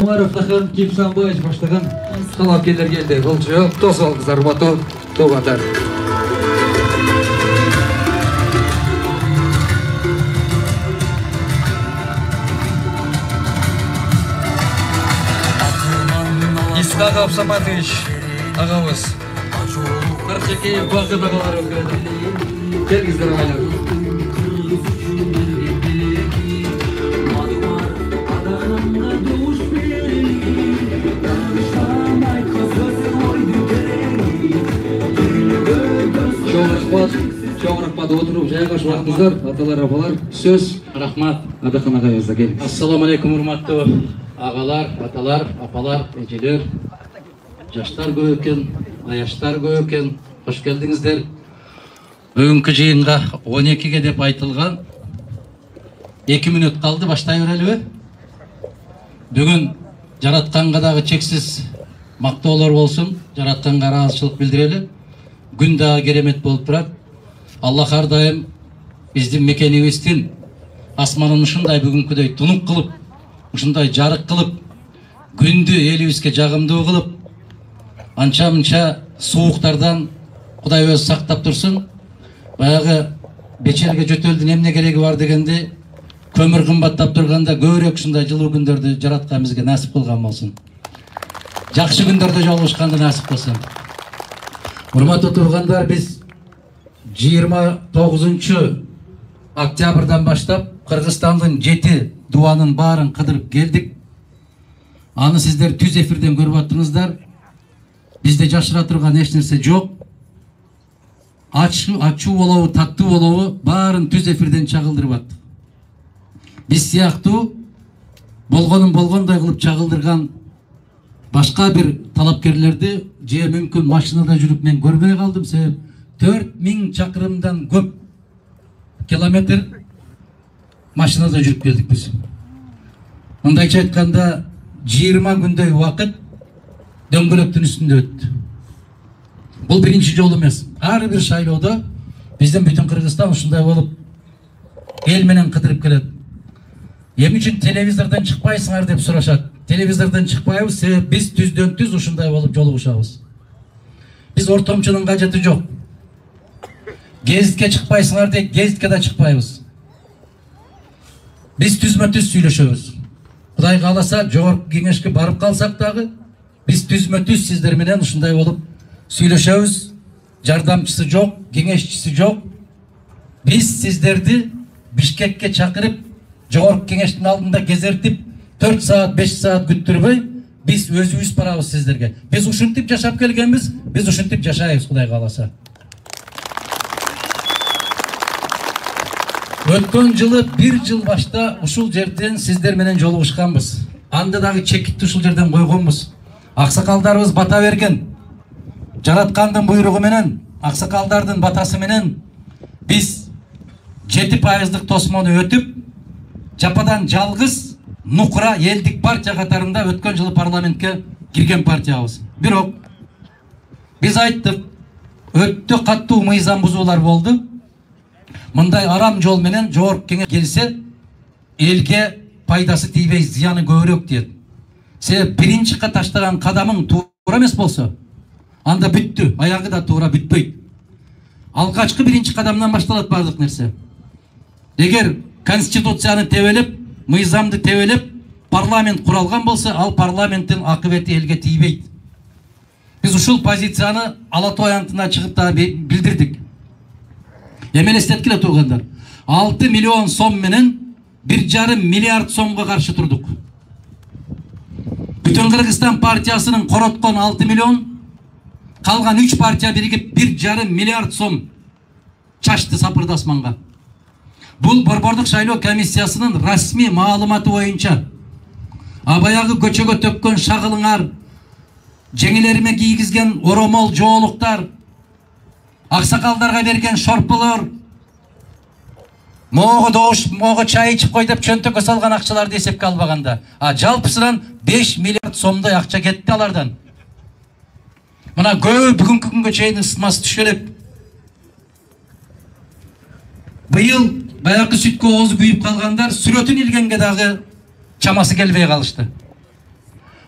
Umarım Kimsan Boyaç başlagan talapkeler geldi. Olcu, toz algızlar, batu, toğatar. İslah Absamatович ağamız. Karşıki vakit ağalar öldürüldü. Gelgizler ağalar. Çoğunlukta oturup жайгаш вакытыңыздар, аталар, апалар, сөз. Рахмат. Адахан агайыбызда келиңиз. Ассаламу алейкум, урматтуу агалар, аталар, апалар, эжелер. Жаштар көп экен, аяштар көп экен. Кош келдиңиздер. Бүгүнкү жыйынга 12ге деп айтылган. 2 мүнөт калды, баштай берелиби? Бүгүн жаратканга дагы чексиз мактоолор болсун, жаратканга ыраазычылык билдирели. Күн дагы керемет болуп турат. Аллах ар дайым биздин мекенибиздин асманын ушундай бүгүнкүдөй тунук кылып, ушундай жарык кылып, күндү элибизге жагымдуу кылып, анча-мынча сууктардан Кудай өзү сактап турсун. Баягы бечерге жөтөлдүн эмне кереги бар дегенде, көмүр кымбаттап турганда көбүрөөк ушундай жылуу күндөрдү жараткан бизге насип кылган болсун. Жакшы күндөрдө жолугушканды насип кылсын. Урматтуу тургандар, биз 29 октябрдан баштап Кыргызстандын 7 дуанын баарын кыдырып келдик. Аны сиздер түз эфирден көрүп аттыңыздар. Бизде жашыра турган эч нерсе жок. Ачуу болобу, таттуу болобу, баарын түз эфирден чагылдырып аттык. Биз сыяктуу болгонун болгондой кылып чагылдырган башка бир талапкерлерди же мүмкүн машинада жүрүп мен көрбөй калдым. Себеп 4000 чакырымдан көп километр машинада жүрүп келдик биз. Мындайча айтканда 20 күндөй убакыт дөңгөлөктүн үстүндө өттү. Бул биринчи жолу эмес. Ар бир шайлоодо биздин бүтүн Кыргызстан ушундай болуп эл менен кыдырып келет. Эмне үчүн телевизордон чыкпайсыңар деп сурашат. Телевизордон чыкпайбыз, себеп биз түздөн түз ушундай болуп жолугушабыз. Биз ортомчунун кажети жок. Гезитке чыкпайсыңар деп гезитке да чыкпайбыз. Биз түзмө түз сүйлөшөбүз. Кудай кааласа, жогорку кеңешке барып калсак дагы, биз түзмө түз сиздер менен ушундай болуп сүйлөшөбүз. Жардамчысы жок, кеңешчиси жок. Биз сиздерди Бишкекке чакырып, жогорку кеңештин алдында кезертип, 4 саат, 5 саат күттүрбөй, биз өзүбүз барабыз сиздерге. Биз ушинтип жашап келгенбиз, биз ушинтип жашайбыз, Кудай кааласа. Өткөн жылы 1 жыл башта ушул жерден сиздер менен жолугушканбыз. Анда дагы чекитти ушул жерден койгонбуз. Аксакалдарыбыз бата берген. Жараткандын буйругу менен, аксакалдардын батасы менен биз 7% тосмону өтүп, жападан жалгыз Нукра элдик партия катарында өткөн жылы парламентке кирген партиябыз. Бирок биз айттык, өтө каттуу мыйзам бузуулар болду. Мындай арам жол менен жогорку кеңеш келсе, элге пайдасы тийбей, зыяны көбүрөөк дейт. Себеп биринчи таштаган кадамың туура эмес болсо, анда бүттү, аягы да туура бүтпөйт. Алгачкы биринчи кадамдан башталат бардык нерсе. Эгер конституцияны тебелеп, мыйзамды тебелеп, парламент куралган болсо, ал парламенттин акыбети элге тийбейт. Биз ушул позицияны Ала Тоо аянтына чыгып да билдирдик. Эмелестеткиле тургандар. 6 миллион сом менен 1,5 миллиард сомго каршы турдук. Бүтүн Кыргызстан партиясынын короткон 6 миллион, калган 3 партия биригип 1,5 миллиард сом чачты сапырды асманга. Бул Борбордук шайлоо комиссиясынын расмий маалыматы боюнча, баягы көчөгө төккөн шагылыңар, жеңилериме кийгизген оромол жоолуктар, аксакалдарга берген шорпулор, могу добуш, могу чай ичип кой деп чөнтөккө салган акчаларды эсепке албаганда, жалпысынан 5 миллиард сомдой акча кетти алардан. Мына көбү бүгүнкү күнгө чейин ысмасы түшкөн элек. Быйыл баягы сүткө оозу күйүп калгандар сүрөтүн илгенге дагы чамасы келбей калышты.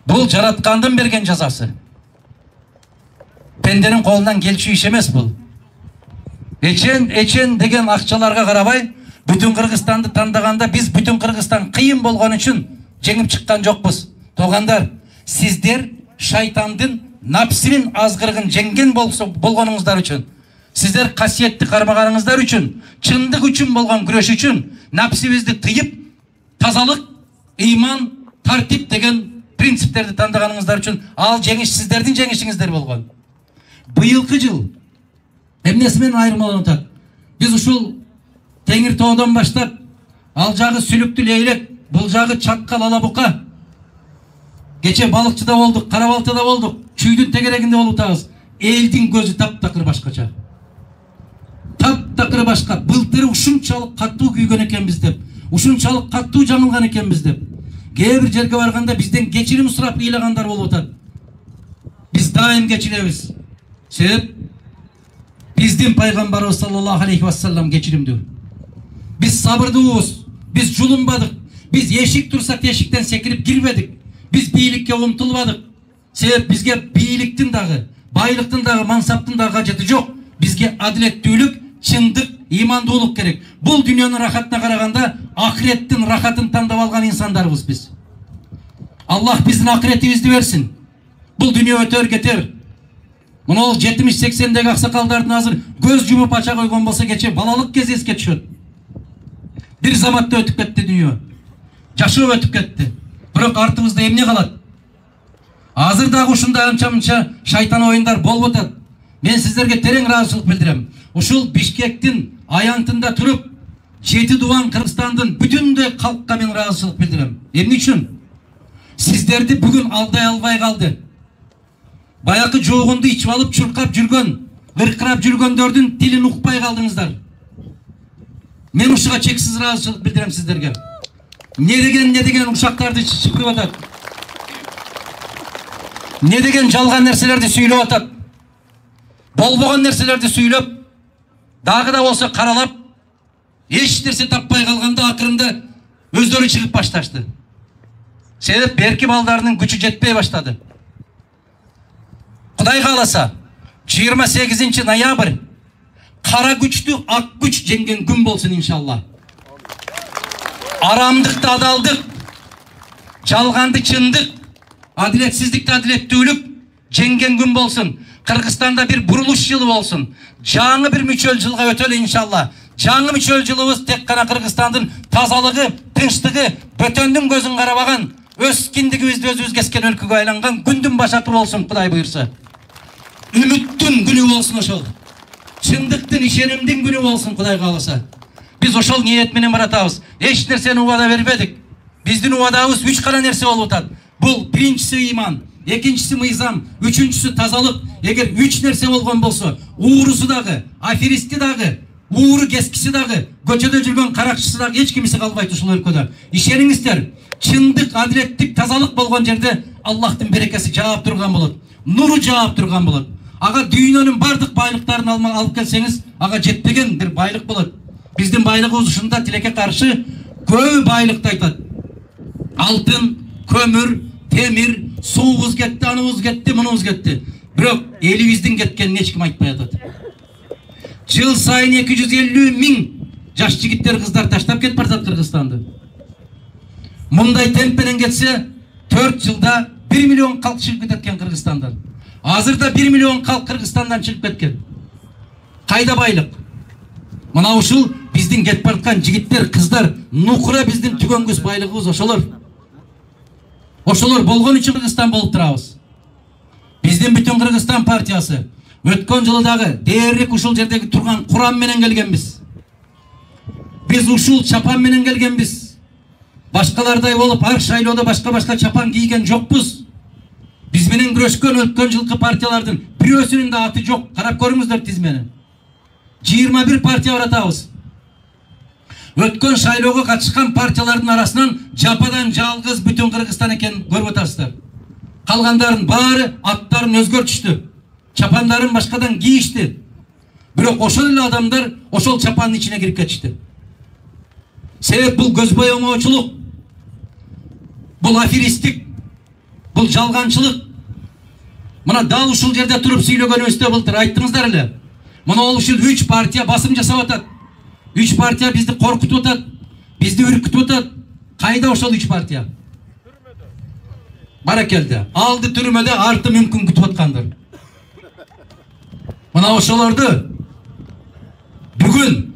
Бул жараткандын берген жазасы. Пенденин колунан келчү иш эмес бул. Эчен деген акчаларга карабай, бүтүн Кыргызстанды тандаганда биз бүтүн Кыргызстан кыйын болгон үчүн жеңип чыккан жокпуз. Туугандар, сиздер шайтандын напсинин азгырыгын жеңген болгонуңуздар үчүн, сиздер касиетти кармаганыңыздар үчүн, чындык үчүн болгон күрөш үчүн напсибизди тыйып, тазалык, ыйман, тартип деген принциптерди тандаганыңыздар үчүн ал жеңиш сиздердин жеңишиңиздер болгон. Быйылкы жыл эмнеси менен айырмаланып атат? Биз ушул Теңир тоодон баштап, ал жагы Сүлүктү Лейлек, бул жагы Чаккал Алабука. Кече Балыкчыда болдук, Карабалтыда болдук, Чүйдүн тегерегинде болуп атабыз. Элдин көзү таптакыр башкача. Таптакыр башка. Былтыры ушунчалык каттуу күйгөн экенбиз деп, ушунчалык каттуу жаңылган экенбиз деп. Кээ бир жерге барганда бизден кечирим сурап ыйлагандар болуп атат. Биз дайым кечиребиз. Себеп биздин пайгамбарыбыз саллаллаху алейхи вассалам кечиримдүү. Биз сабырдуубуз, биз жулунбадык, биз эшик турса тешиктен секирип кирбедик, биз бийликке умтулбадык. Себеп бизге бийликтин дагы, байлыктын дагы, мансаптын дагы кажети жок. Бизге адилеттүүлүк, чындык, ыймандуулук керек. Бул дүйнөнүн рахатына караганда акыреттин рахатын тандап алган инсандарбыз биз. Аллах биздин акыретибизди берсин. Бул дүйнө өтөр кетер. Мына 70-80деги аксакалдардын азыр көз жумуп ача койгон болсо кече балалык кези эске түшөт. Бир заматта өтүп кетти дүйнө. Жашоо өтүп кетти. Бирок артыбызда эмне калат? Азыр дагы ушундай анча-мынча шайтан оюндар болуп атат. Мен сиздерге терең ыраазычылык билдирем. Ушул Бишкектин аянтында туруп, 7 дубан Кыргызстандын бүтүндөй калкка мен ыраазычылык билдирем. Эмне үчүн? Сиздерди бүгүн алдай албай калды. Баякы жоогунду ичип алып чуркап жүргөн, ыркырап жүргөндөрдүн тилин укпай калдыңыздар. Мен ушуга чексиз ыраазычылык билдирем сиздерге. Не деген ушактарды чыгып атат. Не деген жалган нерселерди сүйлөп атат. Болбогон нерселерди сүйлөп, дагы да болсо каралап, эч нерсе таппай калганда акырында өздөрү чыгып башташты. Себеп берки балдарынын күчү жетпей баштады. Кудай кааласа 28 ноябрь кара күчтү ак күч жеңген күн болсун иншалла. Арамдыкты адалдык, жалганды чындык, адилетсиздикти адилеттүүлүк жеңген күн болсун. Кыргызстанда бир бурулуш жылы болсун. Жаңы бир мүчөл жылга өтөлү иншалла. Жаңы мүчөл жылыбыз тек гана Кыргызстандын тазалыгы, тынчтыгы, бөтөндүн көзүн карабаган, өз киндигибизди өзүбүз кескен өлкөгө айланган күндүн башаты болсун, Кудай буйрса. Үмүттүн күнү болсун ошол. Чындыктын, ишенимдин күнү болсун, Кудай кааласа. Биз ошол ниет менен баратабыз. Эч нерсени убада бербедик. Биздин убадабыз 3 гана нерсе болуп атат. Бул биринчиси ыйман, экинчиси мыйзам, үчүнчүсү тазалык. Эгер 3 нерсе болгон болсо, уурусу дагы, аферисти дагы, ууру кескиси дагы, көчөдө жүргөн каракчысы дагы эч кимиси калбайт ушул өлкөдө. Ишениңиздер, чындык, адилеттик, тазалык болгон жерде Аллахтын берекеси жаап турган болот. Нуру жаап турган болот. Ага дүйнөнүн бардык байлыктарын алып келсеңиз, ага жетпеген бир байлык болот. Биздин байлыгыбыз ушунда тилекке каршы көп байлыкты айтат. Алтын, көмүр, темир, суубуз кетти, аныбыз кетти, мунубуз кетти. Бирок элибиздин кеткенин эч ким айтпай атат. Жыл сайын 250 миң жаш жигиттер, кыздар таштап кетип баратат Кыргызстанды. Мындай темп менен кетсе 4 жылда 1 миллион калк чыгып кетет экен Кыргызстандан. Азырда 1 миллион калк Кыргызстандан чыгып кеткен. Кайда байлык? Мына ушул биздин кетип бараткан жигиттер, кыздар, нукура биздин түгөнгүс байлыгыбыз ошолор. Ошолор болгон үчүн Кыргызстан болуп турабыз. Биздин бүтүн Кыргызстан партиясы өткөн жылы дагы дээрлик ушул жердеги турган курам менен келгенбиз. Биз ушул чапан менен келгенбиз. Башкалардай болуп ар шайлоодо башка чапан кийген жокпуз. Биз менен күрөшкөн өткөн жылкы партиялардын бирөөсүнүн да аты жок. Карап көрүңүздөр тизмени. 21 партия баратабыз. Өткөн шайлоого катышкан партиялардын арасынан жападан жалгыз бүтүн Кыргызстан экен көрүп атасыздар. Калгандардын баары аттарын өзгөртүштү. Чапандарын башкадан кийишти. Бирок ошол эле адамдар ошол чапандын ичине кирип кетишти. Себеп бул көз боемоочулук. Бул аферистик. Бул жалганчылык. Мына дал ушул жерде туруп сүйлөгөнүбүздө былтыр айттыңыздар эле. Мына ушул 3 партия басым жасап атат. 3 партия бизди коркутуп атат, бизди үркүтүп атат. Кайда ошол 3 партия? Баракелде. Алды түрмөдө, арты мүмкүн күтүп аткандыр. Мына ошолорду бүгүн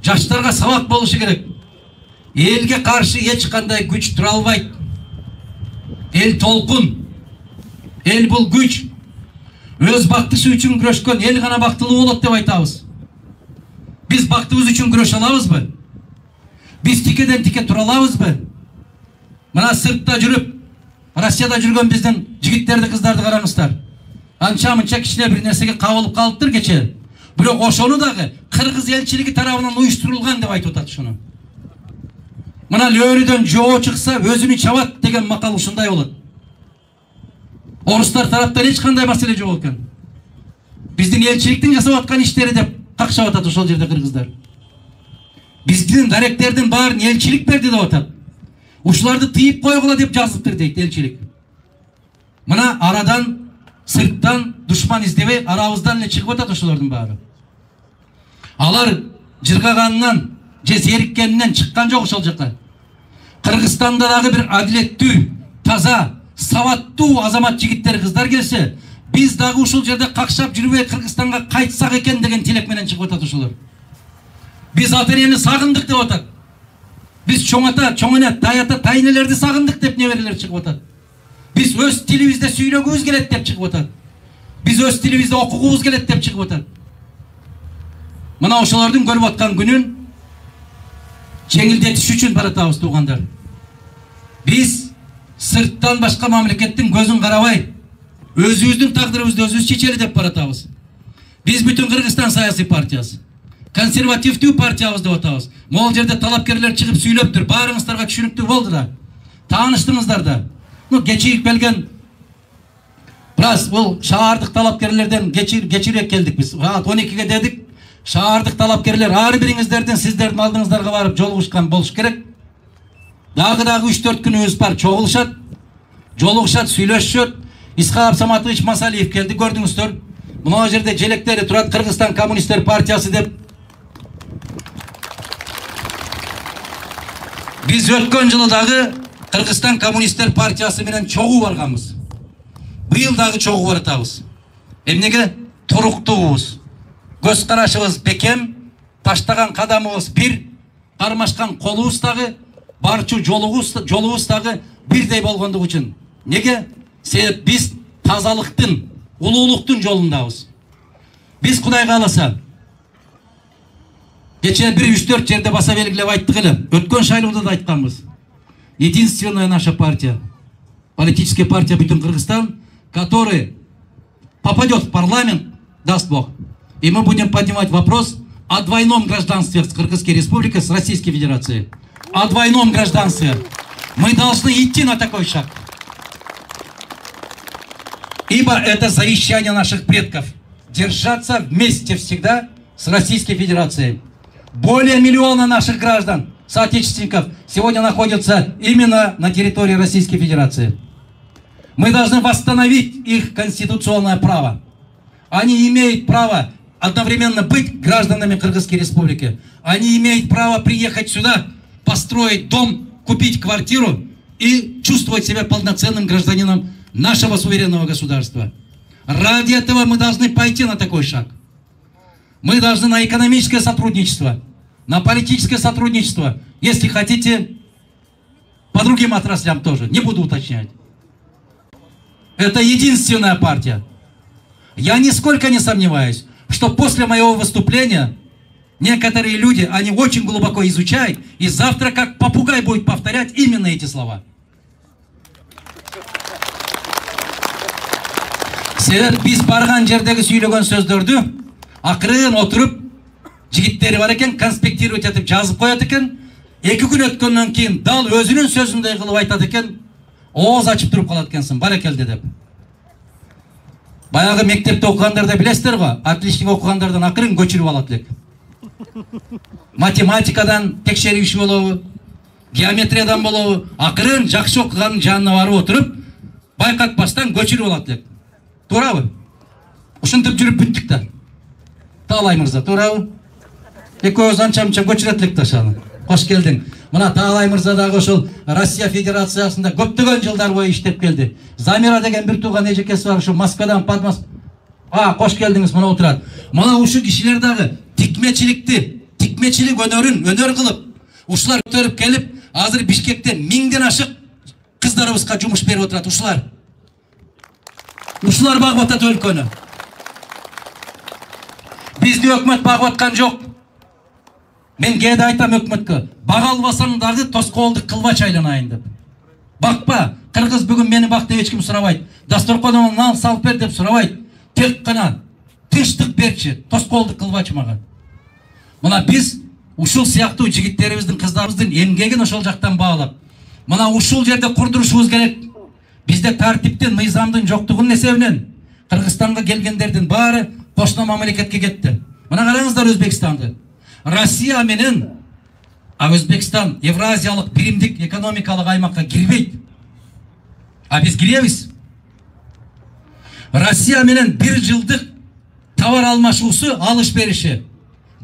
жаштарга сабак болушу керек. Элге каршы эч кандай күч тура албайт. Эл толкун. Эл бул күч. Өз бактысы үчүн күрөшкөн эл гана бактылуу болот деп айтабыз. Биз бактыбыз үчүн күрөшө алабызбы? Биз тикеден тике тура алабызбы? Мына сыртта жүрүп, Россияда жүргөн биздин жигиттерди, кыздарды караңыздар. Анча-мынча кичине бир нерсеге кабылып калыптыр кече. Бирок ошону дагы кыргыз элчилиги тарабынан уюштурулган деп айтып атат шуну. Мына лөөрүдөн жоо чыкса өзүнү чабат деген макал ушундай болот. Орустар тараптан эч кандай маселе жок экен. Биздин элчиликтин жасап аткан иштери деп какшап атат ошол жерде кыргыздар. Биздин даректердин баарын элчилик берди деп атат. Ушуларды тыйып койгула деп жазыптыр дейт элчилик. Мына арадан, сырттан душман издебей арабыздан эле чыгып атат ошолордун баары. Алар жыргаганынан же зериккенинен чыккан жок ошол жака. Кыргызстанда дагы бир адилеттүү, таза, сабаттуу азамат жигиттер, кыздар келсе, биз дагы ушул жерде какшап жүрбөй Кыргызстанга кайтсак экен деген тилек менен чыгып атат ошолор. Биз ата-энени сагындык деп атат. Биз чоң ата, чоң эне, тай ата, тайнелерди сагындык деп неберелер чыгып атат. Биз өз тилибизде сүйлөгүбүз келет деп чыгып атат. Биз өз тилибизде окугубуз келет деп чыгып атат. Мына ошолордун көрүп аткан күнүн жеңилдетиш үчүн баратабыз туугандар. Биз сырттан башка мамлекеттин көзүн карабай, өзүбүздүн тагдырыбызды өзүбүз чечели деп баратабыз. Биз бүтүн Кыргызстан саясий партиясы, консервативдүү партиябыз деп атабыз. Могул жерде талапкерлер чыгып сүйлөптүр, баарыңыздарга түшүнүктүү болду да. Тааныштыңыздар да. Кечигип келген Брас, бул шаардык талапкерлерден кечирээк келдик биз. Саат 12-ге дедик. Шаардык талапкерлер ар бириңиздердин сиздердин алдыңыздарга барып жолугушкан болуш керек. Дагы 3-4 күнүбүз бар, чогулушат, жолугушат, сүйлөшүшөт. Исхак Саматович Масалиев келди, көрдүңүздөр. Мына жерде желектери турат, Кыргызстан коммунисттер партиясы деп. Биз өткөн жылы дагы Кыргызстан коммунисттер партиясы менен чогуу барганбыз. Быйыл дагы чогуу баратабыз. Эмнеге? Туруктуубуз. Көз карашыбыз бекем, таштаган кадамыбыз бир, кармашкан колубуз дагы, барчу жолубуз дагы бирдей болгондугу үчүн. Неге? Себеп биз тазалыктын, улуулуктун жолундабыз. Биз Кудайга кааласа, кечээ 1-3-4 жерде баса белгилеп айттык эле. Өткөн шайлоодо да айтканбыз. Единственная наша партия, политическая партия бүтүн Кыргызстан, который попадет в парламент, даст Бог. И мы будем поднимать вопрос о двойном гражданстве с Кыргызской Республикой, с Российской Федерацией. О двойном гражданстве. Мы должны идти на такой шаг. Ибо это завещание наших предков. Держаться вместе всегда с Российской Федерацией. Более 1 миллиона наших граждан, соотечественников, сегодня находятся именно на территории Российской Федерации. Мы должны восстановить их конституционное право. Они имеют право одновременно быть гражданами Кыргызской Республики. Они имеют право приехать сюда, построить дом, купить квартиру и чувствовать себя полноценным гражданином нашего суверенного государства. Ради этого мы должны пойти на такой шаг. Мы должны на экономическое сотрудничество, на политическое сотрудничество, если хотите, по другим отраслям тоже, не буду уточнять. Это единственная партия. Я нисколько не сомневаюсь, что после моего выступления некоторые люди, они очень глубоко изучают, и завтра как попугай будет повторять именно эти слова. Себеп биз барган жердеги сүйлөгөн сөздөрдү акырын отуруп жигиттери бар экен, конспектировать этип жазып коет экен. 2 күн өткөндөн кийин дал өзүнүн сөзүндөй кылып айтат экен. Ооз ачып туруп калат экенсиң, баракелде деп. Баягы мектепте окугандарды билесиздер го, отличник окугандардан акырын көчүрүп алат элек. Математикадан текшерүүчү болобу, геометриядан болобу, акырын жакшы окуганын жанына барып отуруп, байкатпастан көчүрүп алат элек. Туурабы? Ушинтип жүрүп бүттүк да. Таалай мырза, туурабы? Экөөбүз анча-мынча көчүрөт элек да ошону. Кош келдиң. Мына Таалай мырза дагы ошол Россия Федерациясында көптөгөн жылдар бою иштеп келди. Замира деген бир тууган эжекеси бар, ушу Москвадан Подмос. Кош келдиңиз, мына отурат. Мына ушу кишилер дагы тикмечилик өнөрүн өнөр кылып, ушулар көтөрүп келип, азыр Бишкектен 1000ден ашык кыздарыбызга жумуш берип отурат. Ушулар багып атат өлкөнү. Бизди өкмөт багып аткан жок. Мен кээде айтам өкмөткө, бага албасаң дагы тоскоолдук кылбачы айланайын деп. Бакпа, кыргыз бүгүн мени бак деп эч ким сурабайт. Дасторкономо нан салып бер деп сурабайт. Тек гана тынчтык берчи, тоскоолдук кылбачы мага. Мына биз ушул сыяктуу жигиттерибиздин, кыздарыбыздын эмгегин ошол жактан баалап, мына ушул жерде курдурушубуз керек. Бизде тартиптин, мыйзамдын жоктугунун эсебинен Кыргызстанга келгендердин баары кошуна мамлекетке кетти. Мына караңыздар Өзбекстанды. Россия менен Өзбекстан Евразиялык биримдик экономикалык аймакка кирбейт. Биз киребиз. Россия менен бир жылдык товар алмашуусу, алыш бериши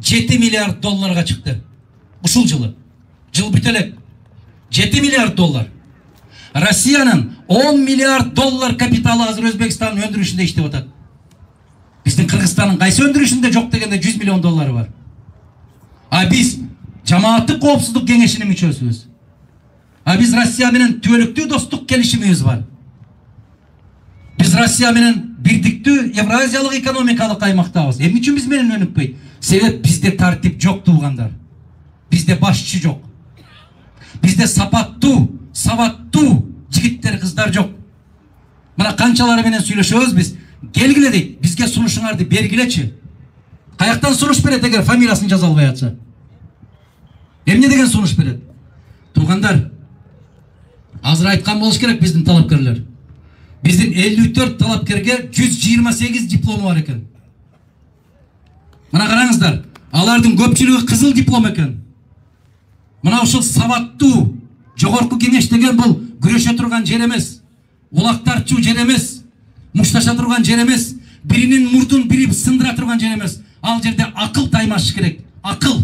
7 миллиард долларга чыкты. Ушул жылы. Жыл бүт элек. 7 миллиард доллар. Россиянын 10 миллиард доллар капиталы азыр Өзбекстандын өндүрүшүндө иштеп атат. Биздин Кыргызстандын кайсы өндүрүшүндө жок дегенде 100 миллион доллары бар. Биз жамааттык коопсуздук кеңешинин мүчөсүбүз. Биз Россия менен түбөлүктүү достук келишимибиз бар. Биз Россия менен бирдиктүү Евразиялык экономикалык аймактабыз. Эмне үчүн биз менен өнүкпөйт? Себеп бизде тартип жок, туугандар. Бизде башчы жок. Бизде сабаттуу жигиттер, кыздар жок. Мына канчалары менен сүйлөшөбүз биз. Келгиле дейт, бизге сунушуңарды бергилечи. Каяктан сунуш берет эгер фамилиясын жаза албай атса? Эмне деген сунуш берет? Туугандар, азыр айткан болуш керек биздин талапкерлер. Биздин 54 талапкерге 128 диплому бар экен. Мына караңыздар, алардын көпчүлүгү кызыл диплом экен. Мына ушул сабаттуу жогорку кеңеш деген бул күрөшө турган жер эмес, улак тартчу жер эмес, мушташа турган жер эмес, биринин мурдун бири сындыра турган жер эмес. Ал жерде акыл таймаш керек, акыл,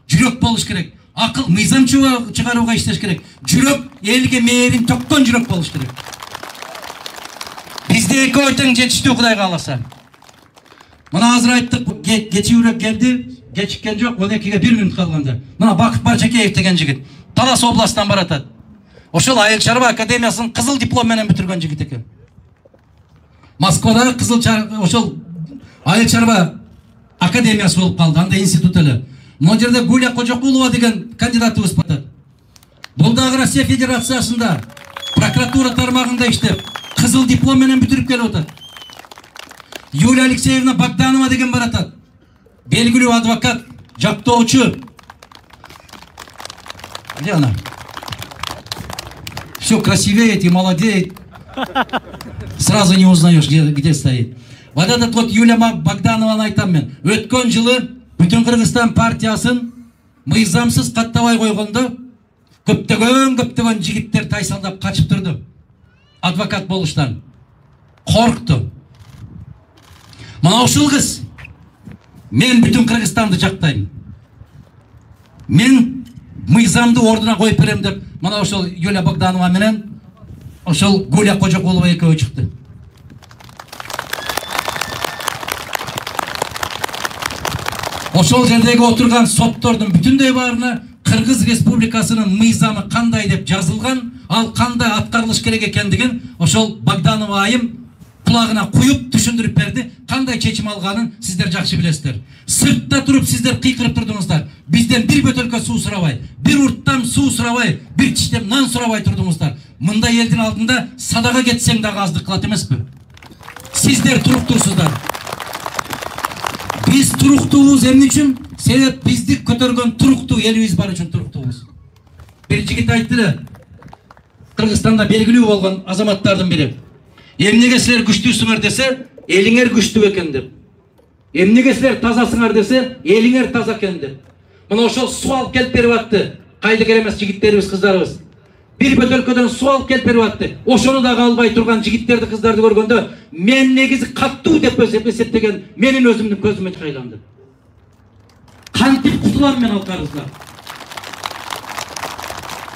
жүрөк болуш керек, акыл мыйзам чыгарууга иштеш керек, жүрөк элге мээрин төккөн жүрөк болуш керек. Бизде экөө тең жетиштүү, Кудайга кааласа. Мына азыр айттык, кечүүрөөк келди, кечиккен жок, 12-ге 1 мүнөт калганда. Мына Бакыт Барчакеев деген жигит Талас областынан баратат. Ошол Айыл чарба академиясын кызыл диплом менен бүтүргөн жигит экен. Москвада ошол Айыл чарба академиясы болуп калды, анда институт эле. Могу жерде Гуля Кожокулова деген кандидатыбыз бар. Бул дагы Россия Федерациясында прокуратура тармагында иштеп, кызыл диплом менен бүтүрүп келип атат. Юлия Алексеевна Богданова деген бар атат. Белгилүү адвокат, жактоочу. Где она? Все красивеет и молодеет. Сразу не узнаешь, где стоит. Вот этот вот Юлия Богданованы айтам мен. Өткөн жылы Бүтүн Кыргызстан партиясын мыйзамсыз каттабай койгондо көптөгөн жигиттер тайсалдап качып турду. Адвокат болуштан коркту. Мына ушул кыз, мен бүтүн Кыргызстанды жактайм. Мен мыйзамды ордуна коюп берем деп, мына ошол Юлия Богданова менен ошол Гуля Кожокулова экөө чыкты. Ошол жердеги отурган соттордун бүтүндөй баарына Кыргыз Республикасынын мыйзамы кандай деп жазылган, ал кандай аткарылыш керек экендигин ошол Богданова айым кулагына куюп түшүндүрүп берди. Кандай чечим алганын сиздер жакшы билесиздер. Сыртта туруп сиздер кыйкырып турдуңуздар. Бизден бир бөтөлкө суу сурабай, бир урттан суу сурабай, бир чиштем нан сурабай турдуңуздар. Мында элдин алдында садага кетсең дагы аздык кылат эмеспи? Сиздер туруктуусуздар. Биз туруктуубуз эмне үчүн? Себеп бизди көтөргөн туруктуу элибиз бар үчүн туруктуубуз. Бир жигит айтты эле, Кыргызстанда белгилүү болгон азаматтардын бири. Эмнеге силер күчтүүсүңөр десе, элиңер күчтүү экен деп. Эмнеге силер тазасыңар десе, элиңер таза экен деп. Мына ошол суал келип берип атты. Кайда керемес жигиттерибиз, кыздарыбыз. Bir bötөлкөдөн su алып келип берип атты. Ошону дагы албай турган жигиттерди, кыздарды көргөндө мен негизи каттуу деп эсептеген менин өзүмдүн көзүмө чайланды. Кантип кутулам мен ал карыздан?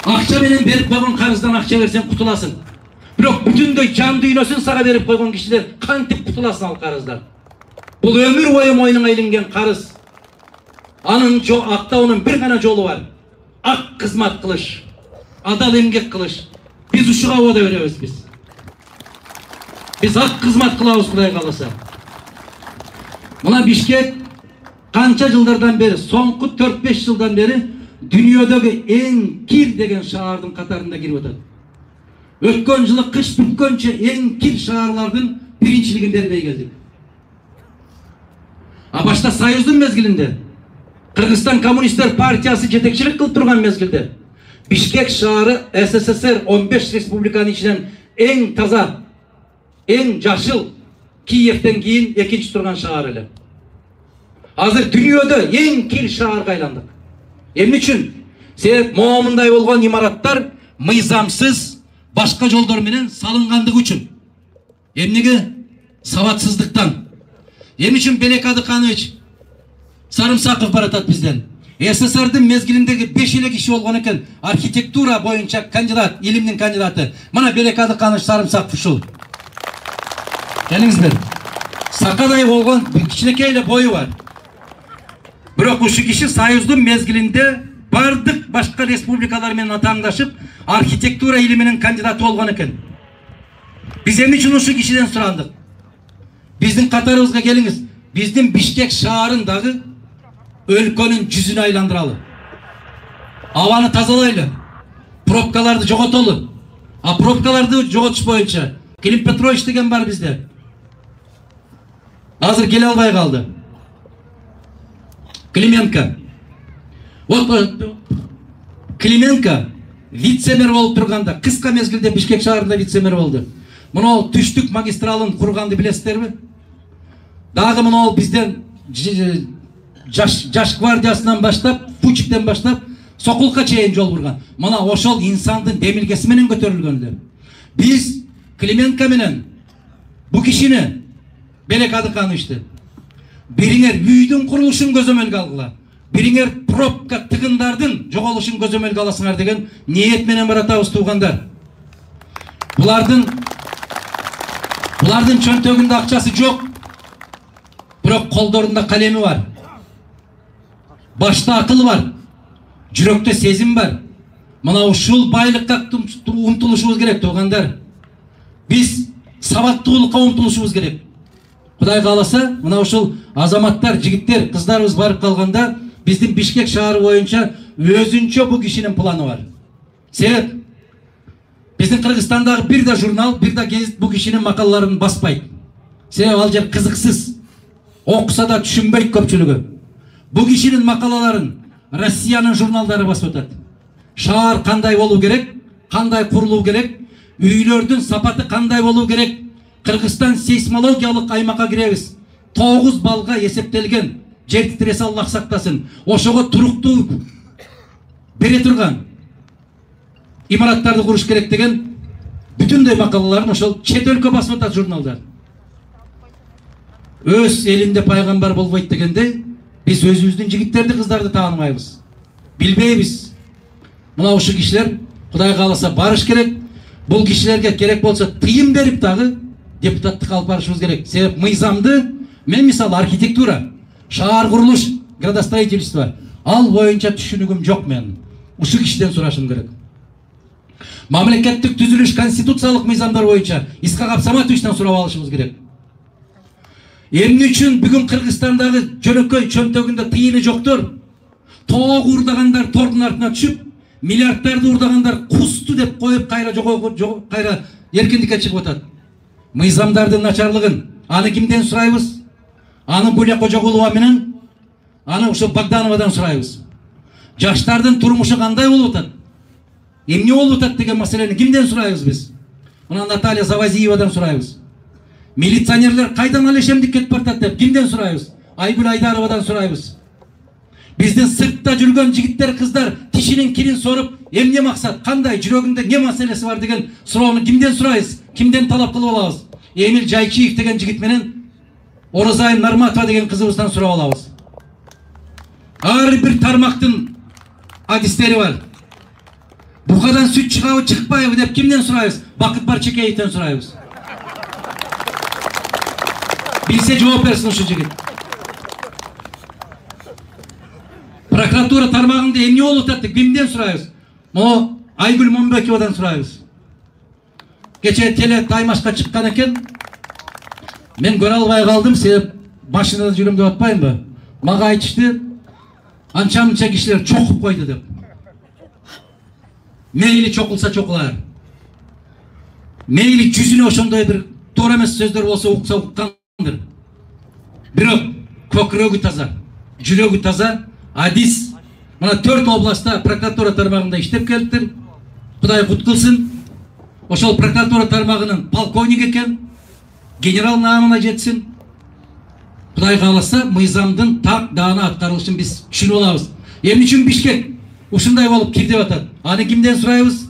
Акча менен берип койгон карыздан акча берсең кутуласың. Бирок бүтүндөй жан дүйнөсүн сага берип койгон кишилер кантип кутуласың ал карыздан? Бул өмүр бою мойнуңа илинген карыз. Анын актоонун бир гана жолу бар. Ак кызмат кылыш, адал эмгек кылыш. Биз ушуга абада беребиз биз. Биз ак кызмат кылабыз Кудай кааласа. Мына Бишкек канча жылдардан бери, соңку 4-5 жылдан бери дүйнөдөгү эң кир деген шаардын катарында кирип атат. Өткөн жылы кыш бүткөнчө эң кир шаарлардын биринчилигин бербей келдик. А башта Союздун мезгилинде, Кыргызстан Коммунисттер партиясы жетекчилик кылып турган мезгилде Бишкек шаары СССР 15 республиканын ичинен эң таза, эң жашыл, Киевден кийин экинчи турган шаар эле. Азыр дүйнөдө эң кир шаарга айландык. Эмне үчүн? Себеп моомундай болгон имараттар мыйзамсыз башка жолдор менен салынгандыгы үчүн. Эмнеге? Сабатсыздыктан. Эмне үчүн Белек Адыканович Сарымсаков баратат бизден? СССРдин мезгилиндеги 5 эле киши болгон экен, архитектура боюнча кандидат, илимдин кандидаты. Мына Белек Адыканович Сарымсаков ушул. Келиңиздер. Сакадай болгон кичинекей эле бою бар. Бирок ушу киши Союздун мезгилинде бардык башка республикалар менен атааңдашып, архитектура илиминин кандидаты болгон экен. Биз эмне үчүн ушу кишиден сурандык? Биздин катарыбызга келиңиз. Биздин Бишкек шаарын дагы өлкөнүн жүзүнө айландыралы. Абаны тазалайлы. Пробкаларды жоготолу. А пробкаларды жоготуш боюнча Клим Петрович деген бар бизде. Азыр келе албай калды. Клименко. Вот Клименко вице-мэр болуп турганда, кыска мезгилде Бишкек шаарында вице-мэр болду. Мына түштүк магистралын курганды билесиздерби? Дагы мына бизден жаш гвардиясынан баштап, Пучиктен баштап, Сокулка чейин жол бурган. Мына ошол инсандын демилгеси менен көтөрүлгөндөр. Биз Клименко менен бу кишини Белек Адыкановичти бириңер үйдүн курулушун көзөмөлгө алгыла, бириңер пробка тыгындардын жоголушун көзөмөлгө аласыңар деген ниет менен баратабыз туугандар. Булардын чөнтөгүндө акчасы жок, бирок колдорунда калеми бар. Башта акыл бар, жүрөктө сезим бар. Мына ушул байлыкка умтулушубуз керек туугандар. Биз сабаттуулукка умтулушубуз керек. Кудай кааласа, мына ушул азаматтар, жигиттер, кыздарыбыз барып калганда, биздин Бишкек шаары боюнча өзүнчө бу кишинин планы бар. Себеп биздин Кыргызстандагы бир да журнал, бир да гезит бу кишинин макалаларын баспайт. Себеп ал жер кызыксыз. Окуса да түшүнбөйт көпчүлүгү. Бу кишинин макалаларын Россиянын журналдары басып атат. Шаар кандай болуу керек, кандай курулуу керек, үйлөрдүн сапаты кандай болуу керек, Кыргызстан сейсмологиялык аймакка киребиз. 9 балга эсептелген, жер титиресе Аллах сактасын. Ошого туруктуу бере турган имараттарды куруш керек деген бүтүндөй макалаларын ошол чет өлкө басып атат журналдар. Өз элинде пайгамбар болбойт дегенде, биз өзүбүздүн жигиттерди, кыздарды тааныбайбыз. Билбейбиз. Мына ушу кишилер Кудай кааласа барыш керек. Бул кишилерге керек болсо тыйым берип дагы депутаттык алып барышыбыз керек. Себеп мыйзамды, мен мисалы архитектура, шаар курулуш, градостроительство, ал боюнча түшүнүгүм жок мен. Ушу кишиден сурашым керек. Мамлекеттик түзүлүш, конституциялык мыйзамдар боюнча Исхак Абсаматовичтен сурап алышыбыз керек. Эмне үчүн бүгүн Кыргызстандагы жөнөкөй чөнтөгүндө тыйыны жоктор, тоог урдагандар тордун артына түшүп, миллиардтарды урдагандар кусту деп коюп кайра эркиндикке чыгып атат. Мыйзамдардын начарлыгын аны кимден сурайбыз? Аны Булия Кожогулова менен, аны ошо Богдановадан сурайбыз. Жаштардын турмушу кандай болуп атат? Эмне болуп атат деген маселени кимден сурайбыз биз? Мына Наталья Завазиевадан сурайбыз. Милиционерлер кайдан алешемдик кетип баратат деп кимден сурайбыз? Айгүл Айдаровадан сурайбыз. Биздин сыртта жүргөн жигиттер, кыздар тишинин кирин соруп эмне максат, кандай, жүрөгүндө эмне маселеси бар деген суроону кимден сурайбыз, кимден талап кылып алабыз? Эмил Жайчиев деген жигит менен Оразайым Нарматова деген кызыбыздан сурап алабыз. Ар бир тармактын адистери бар. Букадан сүт чыгабы, чыкпайбы деп кимден сурайбыз? Бакыт Барчекеевден сурайбыз. Билсе жооп берсин ушул жигит. Прокуратура тармагында эмне болуп атат деп кимден сурайбыз? Могу Айгүл Момбековадан сурайбыз. Кече теле таймашка чыккан экен. Мен көрө албай калдым, себеп машинада жүрөм деп атпаймынбы? Мага айтышты, анча-мынча кишилер чокуп койду деп. Мейли чокулса чокулар. Мейли жүзүнө ошондой бир туура эмес сөздөр болсо укса уккандыр. Бирок көкүрөгү таза, жүрөгү таза, адис. Мына 4 областта прокуратура тармагында иштеп келиптир. Кудай кут кылсын. Ошол прокуратура тармагынын полковник экен. Генерал наамына жетсин. Кудай кааласа, мыйзамдын так даана аткарылышын биз түшүнүп алабыз. Эмне үчүн Бишкек ушундай болуп кирдеп атат? Аны кимден сурайбыз?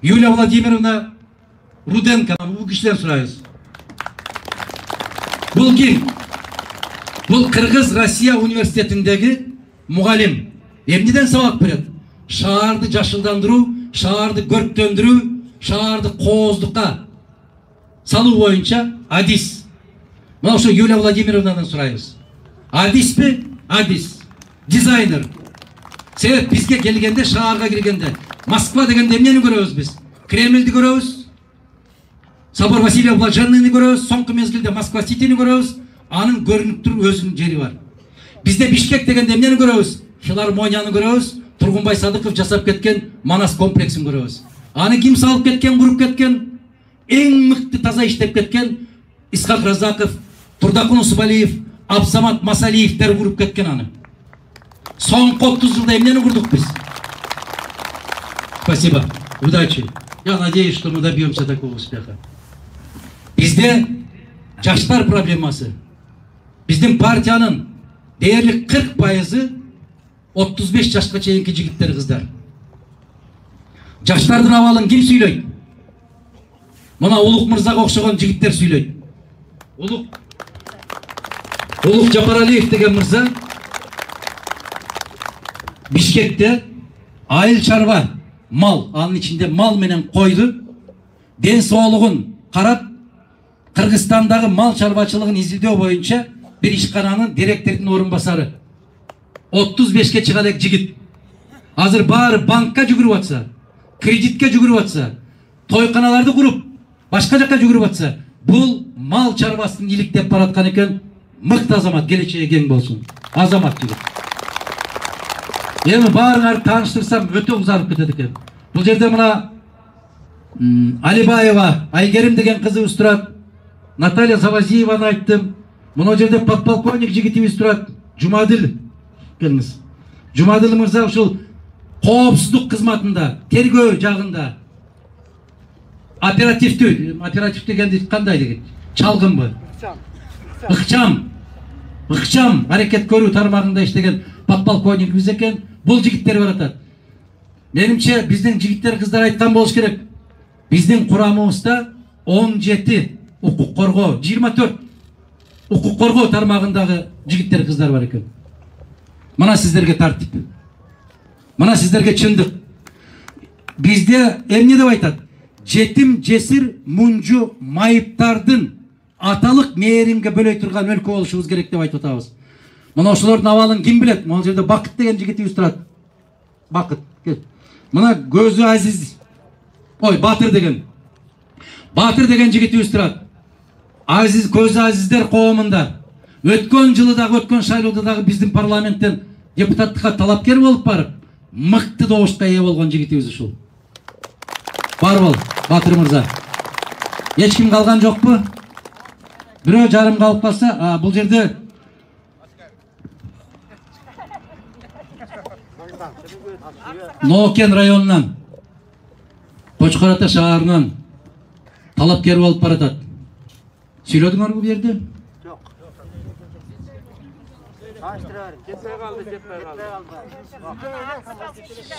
Юлия Владимировна Руденко, бул кишиден сурайбыз. Бул ким? Бул Кыргыз Россия университетиндеги мугалим. Эмнеден сабак берет? Шаарды жашылдандыруу, шаарды көрктөндүрүү, шаарды кооздукка салуу боюнча адис. Мына ошо Юлия Владимировнадан сурайбыз. Адиспи? Адис. Дизайнер. Себеп бизге келгенде, шаарга киргенде, Москва дегенде эмнени көрөбүз биз? Кремльди көрөбүз. Собор Василия Блаженныйны көрөбүз, соңку мезгилде Москва Ситини көрөбүз. Анын көрүнүп туруп өзүнүн жери бар. Бизде Бишкек дегенде эмнени көрөбүз? Филармонияны көрөбүз, Тургунбай Садыков жасап кеткен Манас комплексин көрөбүз. Аны ким салып кеткен, куруп кеткен? Эң мыкты таза иштеп кеткен Исхак Разаков, Турдакун Усубалиев, Абсамат Масалиевдер куруп кеткен аны. Соңку 30 жылда эмнени курдук биз? Спасибо. Удачи. Я надеюсь, что мы добьемся такого успеха. Бизде жаштар проблемасы. Биздин партиянын дээрлик 40% 35 жашка чейинки жигиттер, кыздар. Жаштардын абалын ким сүйлөйт? Мына Улук мырзага окшогон жигиттер сүйлөйт. Улук Жапаралиев деген мырза Бишкекте айыл чарба мал, анын ичинде мал менен койду, ден соолугун карап, Кыргызстандагы мал чарбачылыгын изилдөө боюнча бир ишкананын директордун орун басары. 35ке чыга элек жигит. Азыр баары банкка жүгүрүп атса, кредитке жүгүрүп атса, тойканаларды куруп, башка жакка жүгүрүп атса, бул мал чарбасын иликтеп бараткан экен. Мыкты азамат, келечеги кең болсун. Азамат жигит. Эми баарыңарды тааныштырсам өтө узарып кетет экен. Бул жерде мына Алибаева Айгерим деген кызыбыз турат. Наталья Завазиеваны айттым. Мына жерде подполковник жигитибиз турат. Жумадил келиңиз. Жумадил мырза ушул коопсуздук кызматында, тергөө жагында оператив дегенди кандай деген? Чалгынбы? Ыкчам аракет көрүү тармагында иштеген подполковникибиз экен. Бул жигиттер баратат. Менимче биздин жигиттер, кыздар айткан болуш керек. Биздин курамыбызда 17 укук коргоо, 24 укук коргоо тармагындагы жигиттер, кыздар бар экен. Мына сиздерге тартип. Мына сиздерге чындык. Бизде эмне деп айтат? Жетим, жесир, мунжу, майыптардын аталык мээримге бөлөй турган өлкө болушубуз керек деп айтып атабыз. Мына ошолордун абалын ким билет? Мына жерде Бакыт деген жигитибиз турат. Бакыт, кел. Мына Көзү Азиз. Батыр деген жигитибиз турат. Азиз, Көзү Азиздер коомунда өткөн жылы дагы, өткөн шайлоодо дагы биздин парламенттен депутаттыкка талапкер болуп барып, мыкты добушка ээ болгон жигитибиз ушул. Бар бол, Батыр мырза. Эч ким калган жокпу? Бирөө жарым калып калса, бул жерде Нокен районунан, Кочкор Ата шаарынан талапкер болуп баратат. Сүйлөдүңөрбү бу жерде?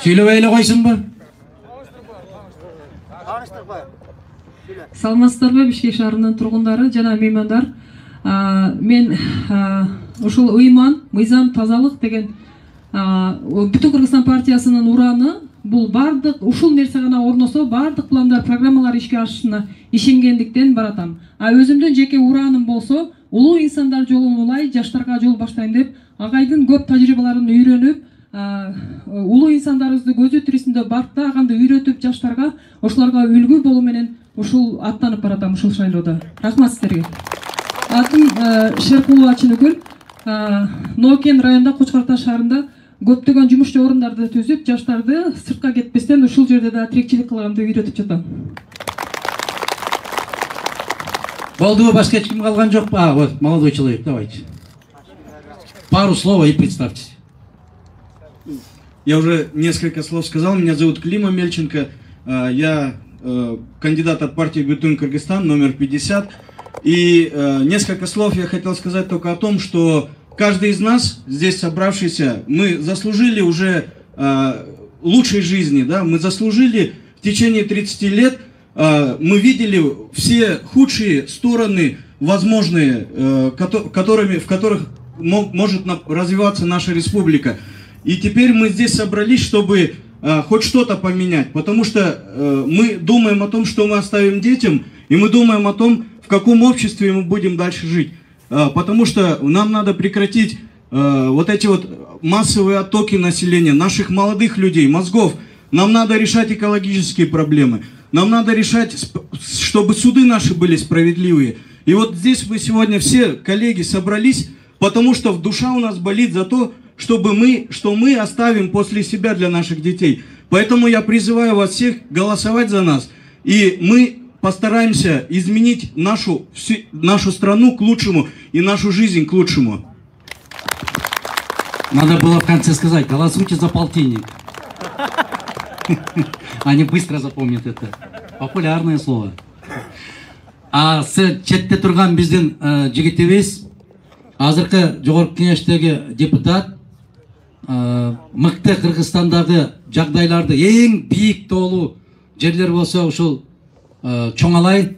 Сүйлөбөй эле койсунбу? Саламатсыздарбы, Бишкек шаарынын тургундары жана меймандар. Мен ушул ыйман, мыйзам, тазалык деген Бүтүн Кыргызстан партиясынын ураны бул бардык ушул нерсе гана орносо бардык пландар, программалар ишке ашышына ишенгендиктен баратам. Өзүмдүн жеке ураным болсо, улуу инсандар жолун улай, жаштарга жол баштайм деп, агайдын көп тажрыйбаларын үйрөнүп, улуу инсандарыбызды көзү тирисинде бактаганды үйрөтүп, жаштарга ошолорго үлгү болуу менен ушул аттанып баратам ушул шайлоодо. Рахмат сиздерге. Атым Шеркулова Чыныкүл, Нокен районунда Кочкор Таш шаарында көптөгөн жумуш орундарды түзүп, жаштарды сыртка кетпестен ушул жерде да тирикчилик кылганды үйрөтүп жатам. Болдубу, башка эч ким калган жокпу? Вот, молодой человек, давайте. Пару слов и представьтесь. Я уже несколько слов сказал. Меня зовут Клима Мельченко. Я кандидат от партии Бүтүн Кыргызстан, номер 50. И несколько слов я хотел сказать только о том, что каждый из нас, здесь собравшийся, мы заслужили уже лучшей жизни, да? Мы заслужили в течение 30 лет, мы видели все худшие стороны возможные, в которых может развиваться наша республика. И теперь мы здесь собрались, чтобы хоть что-то поменять, потому что мы думаем о том, что мы оставим детям, и мы думаем о том, в каком обществе мы будем дальше жить. Потому что нам надо прекратить вот эти вот массовые оттоки населения, наших молодых людей, мозгов. Нам надо решать экологические проблемы. Нам надо решать, чтобы суды наши были справедливые. И вот здесь мы сегодня все коллеги собрались, потому что душа у нас болит за то, что мы оставим после себя для наших детей. Поэтому я призываю вас всех голосовать за нас. И мы постараемся изменить нашу страну к лучшему и нашу жизнь к лучшему. Надо было в конце сказать, голосуйте за полтинник. Они быстро запомнят это. Популярное слово. А с четте турган биздин жигитибиз, азыркы жогорку кеңештеги депутат, мыкты Кыргызстандагы жагдайларды эң бийик тоолуу жерлер болсо ушул Чоңалай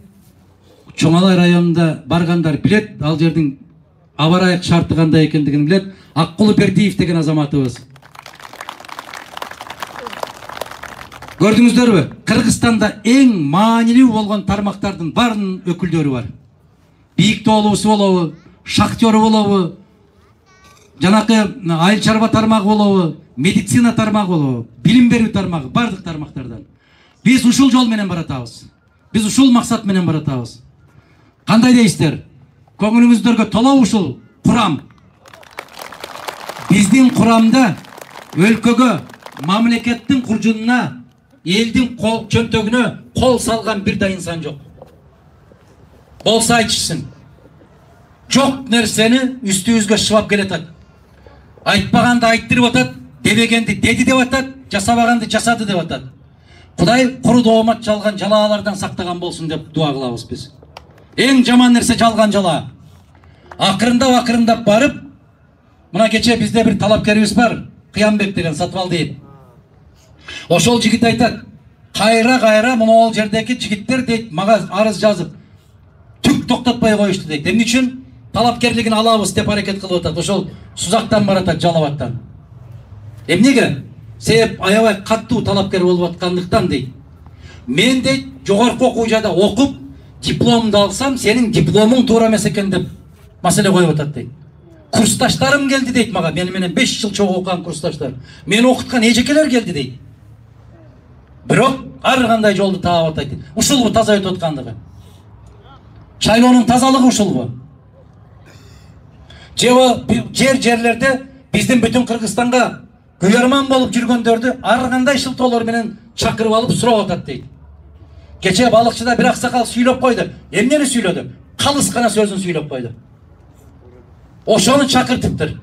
районунда баргандар билет, ал жердин аба ырайык шарты кандай экендигин билет. Аккулу Бердиев деген азаматыбыз. Көрдүңүздөрбү? Кыргызстанда эң маанилүү болгон тармактардын баарынын өкүлдөрү бар. Бийик тоолуусу болобу, шахтёру болобу, жанакы айыл чарба тармагы болобу, медицина тармагы болобу, билим берүү тармагы, бардык тармактардан. Биз ушул жол менен баратабыз. Биз ушул максат менен баратабыз. Кандай дейсиздер? Көңүлүңүздөргө толобу ушул курам? Биздин курамда өлкөгө, мамлекеттин куржунуна, элдин чөнтөгүнө кол салган бир да инсан жок. Болсо айтышсын. Жок нерсени үстүбүзгө шыбап келатат. Айтпаганды айттырып атат, дебегенди деди деп атат, жасабаганды жасады деп атат. Кудай куру доомат жалган жалаалардан сактаган болсун деп дуа кылабыз биз. Эң жаман нерсе жалган жала. Акырындап барып, мына кече бизде бир талапкерибиз бар, Кыямбек деген Сатыбалдиев. Ошол жигит айтат, кайра мына ол жердеги жигиттер дейт, мага арыз жазып, түк токтотпой коюшту дейт. Эмне үчүн? Талапкерлигин алабыз деп аракет кылып атат. Ошол Сузактан баратат, Жалалабаттан. Эмнеге? Себеп аябай каттуу талапкер болуп аткандыктан дейт. Мен дейт, жогорку окуу жайда окуп, дипломду алсам, сенин дипломуң туура эмес экен деп маселе коюп атат дейт. Курсташтарым келди дейт мага, мени менен 5 жыл чогуу окуган курсташтар. Мени окуткан эжекелер келди дейт. Бирок ар кандай жолду таап атат дейт. Ушулбу таза өтүп аткандыгы. Шайлоонун тазалыгы ушулбу. Жерлерде биздин бүтүн Кыргызстанга күйөрман болуп жүргөндөрдү ар кандай шылтоолор менен чакырып алып сурап атат дейт. Кече балыкчыда бир аксакал сүйлөп койду. Эмнени сүйлөдү? Калыс гана сөзүн сүйлөп койду. Ошону чакыртыптыр.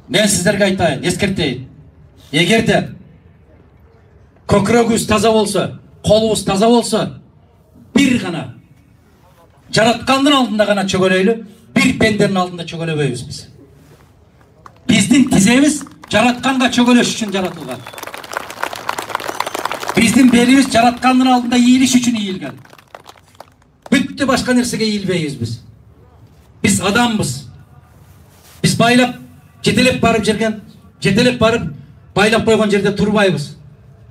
Мен сиздерге айтайын, эскертейин. Эгерде көкүрөгүбүз таза болсо, колубуз таза болсо, бир гана жараткандын алдында гана чөгөлөйлү, bir pенденин алдында чөгөлөбөйбүз биз. Биздин тизебиз жаратканга чөгөлөш үчүн жаратылган. Биздин белибиз жараткандын алдында ийилиш үчүн ийилген. Бүттү башка нерсеге ийилбейбиз биз. Биз адамбыз. Биз байлап жетелеп барып байлап койгон жерде турбайбыз.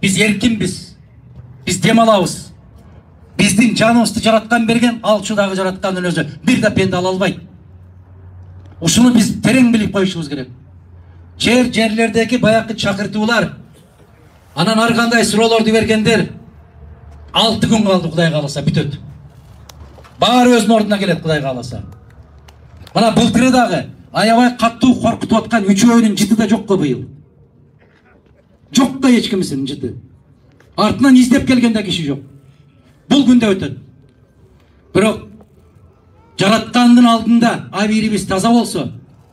Биз эркинбиз. Биз дем алабыз. Биздин жаныбызды жараткан берген, ал ушудагы жараткандын өзү бир да пенде ала албайт. Ушуну биз терең билип коюшубуз керек. Жерлердеги баякы чакыртуулар, анан ар кандай суроолорду бергендер 6 күн калды, Кудай кааласа бүтөт. Баары өзүнүн ордуна келет, Кудай кааласа. Мына былтыры дагы аябай каттуу коркутуп аткан үчөөнүн жыты да жокко быйыл. Жокко эч кимисинин жыты. Артынан издеп келген да киши жок. Бул күндө өтөт. Бирок жараткандын алдында абийирибиз таза болсо,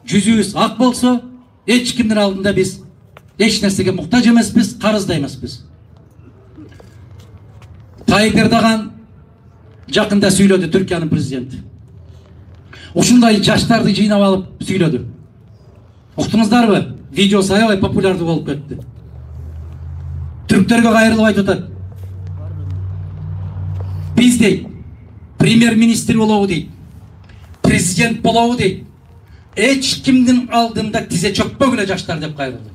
жүзүбүз ак болсо, эч кимдин алдында биз эч нерсеге муктаж эмеспиз, карызда эмеспиз. Таyyip Erdoğan жакында сүйлөдү, Түркиянын президенти. Ушундай жаштарды жыйнап алып сүйлөдү. Уктуңуздарбы? Видеосу аябай популярдуу болуп кетти. Түрктөргө кайрылып айтып атат. Биз дейт, премьер-министр болобу дейт, президент болобу дейт. Эч кимдин алдында тизе чөкпөгүлө жаштар деп кайрылды.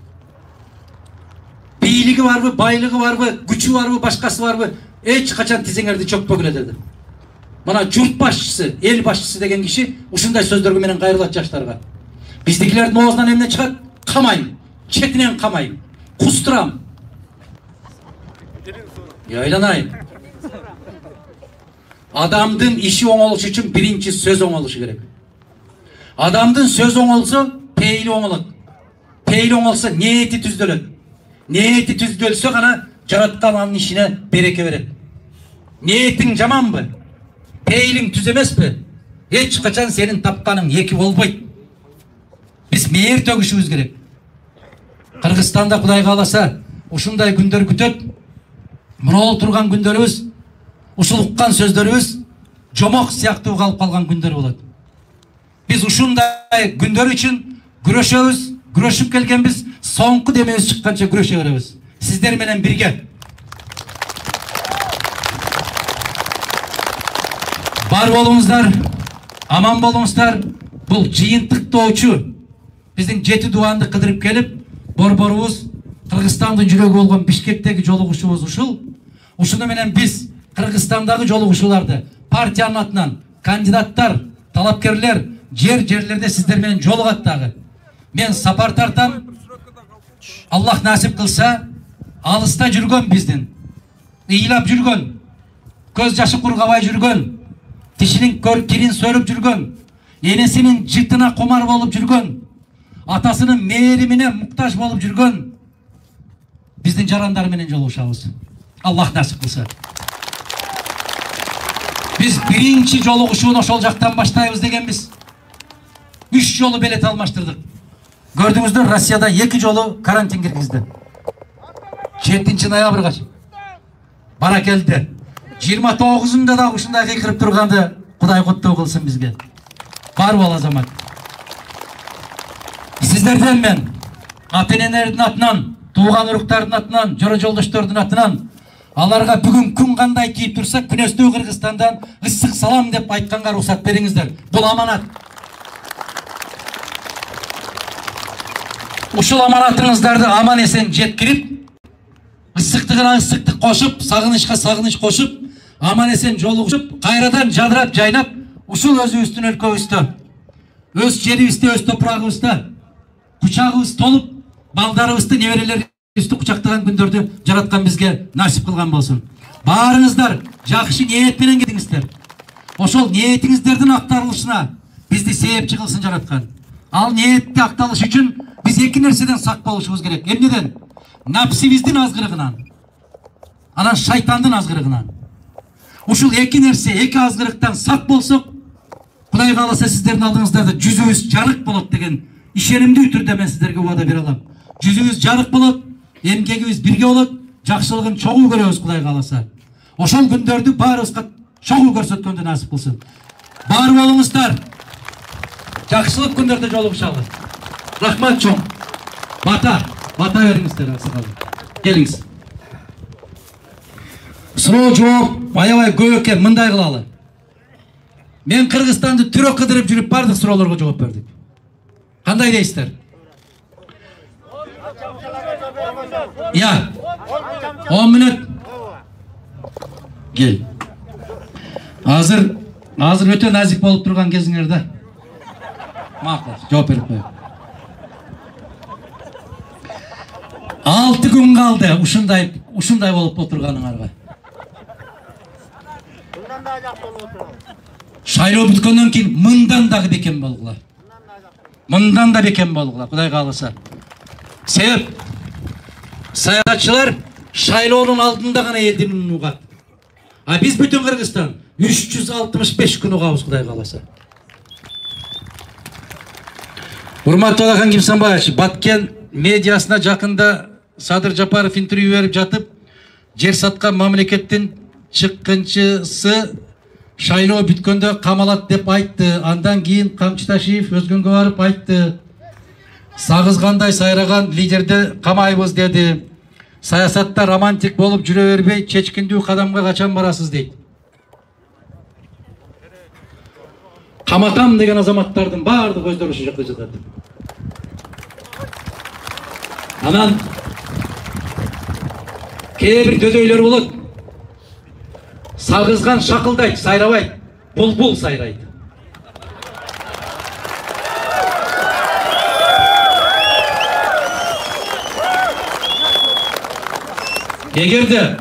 Бийлиги барбы, байлыгы барбы, күчү барбы, башкасы барбы, эч качан тизеңерди чөкпөгүлө деди. Мына журт башчысы, эл башчысы деген киши ушундай сөздөргө менен кайрылат жаштарга. Биздикилердин оозунан эмне чыгат? Камайм, четинен камайм, кустурам. Айланайын. Адамдын иши оңолуш үчүн биринчи сөз оңолушу керек. Адамдын сөз оңолсо, пейили оңолот. Пейили оңолсо, ниети түздөлөт. Ниети түздөлсө гана жараткан анын ишине береке берет. Ниетиң жаманбы? Пейлиң түз эмеспи? Эч качан сенин тапканың эки болбойт. Биз мээр төгүшүбүз керек. Кыргызстанда Кудай кааласа ушундай күндөр күтөт. Мурал турган күндөрүбүз, ушул уккан сөздөрүбүз жомок сыяктуу калып калган күндөр болот. Биз ушундай күндөр үчүн күрөшөбүз, күрөшүп келгенбиз, соңку демебиз чыкканча күрөшө беребиз. Сиздер менен бирге. Бар болуңуздар, аман болуңуздар. Бул жыйынтыктоочу биздин 7 дуанды кыдырып келип, борборубуз Кыргызстандын жүрөгү болгон Бишкектеги жолугушуубуз ушул. Ушуну менен биз Кыргызстандагы жолугушууларды партиянын атынан кандидаттар, талапкерлер жерлерде сиздер менен жолугат дагы. Мен сапар тартам. Аллах насип кылса, алыста жүргөн биздин, ыйлап жүргөн, көз жашы кургабай жүргөн, тишинин кирин сөрүп жүргөн, энесинин жытына комар болуп жүргөн, атасынын мээримине муктаж болуп жүргөн биздин жарандар менен жолугушабыз. Аллах насип кылса. Биз биринчи жолугушууну ошол жактан баштайбыз дегенбиз. 3 жолу белет алмаштырдык. Көрдүңүздөр, Россияда 2 жолу карантин киргизди. 7 ноябрга баракелди. 29-unda да ушундай кыйкырып турганды Кудай куттуу кылсын бизге. Бар бол азамат. Сиздерден мен ата-энелердин атынан, тууган уруктардын атынан, жора жолдоштордун атынан аларга бүгүн күн кандай кийип турса, күнөстүү Кыргызстандан ысык салам деп айтканга уруксат бериңиздер. Бул аманат. Ушул аманатыңыздарды аман эсен жеткирип, ысыктыгына ысыктык кошуп, сагынычка сагыныч кошуп, аман эсен жолугушуп, кайрадан жадырап жайнап, ушул өзүбүздүн өлкөбүздө, өз жерибизде, өз топурагыбызда кучагыбыз толуп, балдарыбызды, неберелерибизди кучактаган күндөрдү жараткан бизге насип кылган болсун. Баарыңыздар жакшы ниет менен келиңиздер. Ошол ниетиңиздердин актарылышына бизди себепчи кылсын жараткан. Ал ниетти акталыш үчүн биз 2 нерседен сак болушубуз керек. Эмнеден? Напсибиздин азгырыгынан, анан шайтандын азгырыгынан. Ушул 2 нерсе, 2 азгырыктан сак болсок, Кудай кааласа сиздердин алдыңыздарда жүзүбүз жарык болот деген ишенимдүү түрдө мен сиздерге убада бере алам. Жүзүбүз жарык болот, эмгегибиз бирге болот, жакшылыгын чогуу көрөбүз Кудай кааласа. Ошол күндөрдү баарыбызга чогуу көрсөткөндү насип кылсын. Бар болуңуздар. Жакшылык күндөрдө жолугушалы. Рахмат чоң. Бата бериңиздер аксакал. Келиңиз. Суроо жооп аябай көп экен, мындай кылалы. Мен Кыргызстанды түрө кыдырып жүрүп бардык суроолорго жооп бердик. Кандай дейсиздер? Я. 10 минут. Gel. Hazır öte nazik bolup turgan кезиңерде. Макул, жооп берип коём. 6 күн калды ушундай болуп отурганыңарга. Шайлоо бүткөндөн кийин мындан дагы бекем болгула. Мындан да бекем болгула, Кудай кааласа. Себеп саякатчылар шайлоонун алдында гана элдин угат. А биз бүтүн Кыргызстан 365 күн угабыз, Кудай кааласа. Урматтуу Алахан Кимсанбаевич, Баткен медиасына жакында Садыр Жапаров интервью берип жатып, жер саткан мамлекеттин чыккынчысы шайлоо бүткөндө камалат деп айтты. Андан кийин Камчы Ташиев өзгөнгө барып айтты. Сагызгандай сайраган лидерди камайбыз деди. Саясатта романтик болуп жүрө бербей, чечкиндүү кадамга качан барасыз дейт. Каматам деген азаматтардын баардык өздөрү ушул жакта жатат. Анан кээ бир дөдөйлөр болот. Сагызган шакылдайт, сайрабайт, булбул сайрайт. Эгерде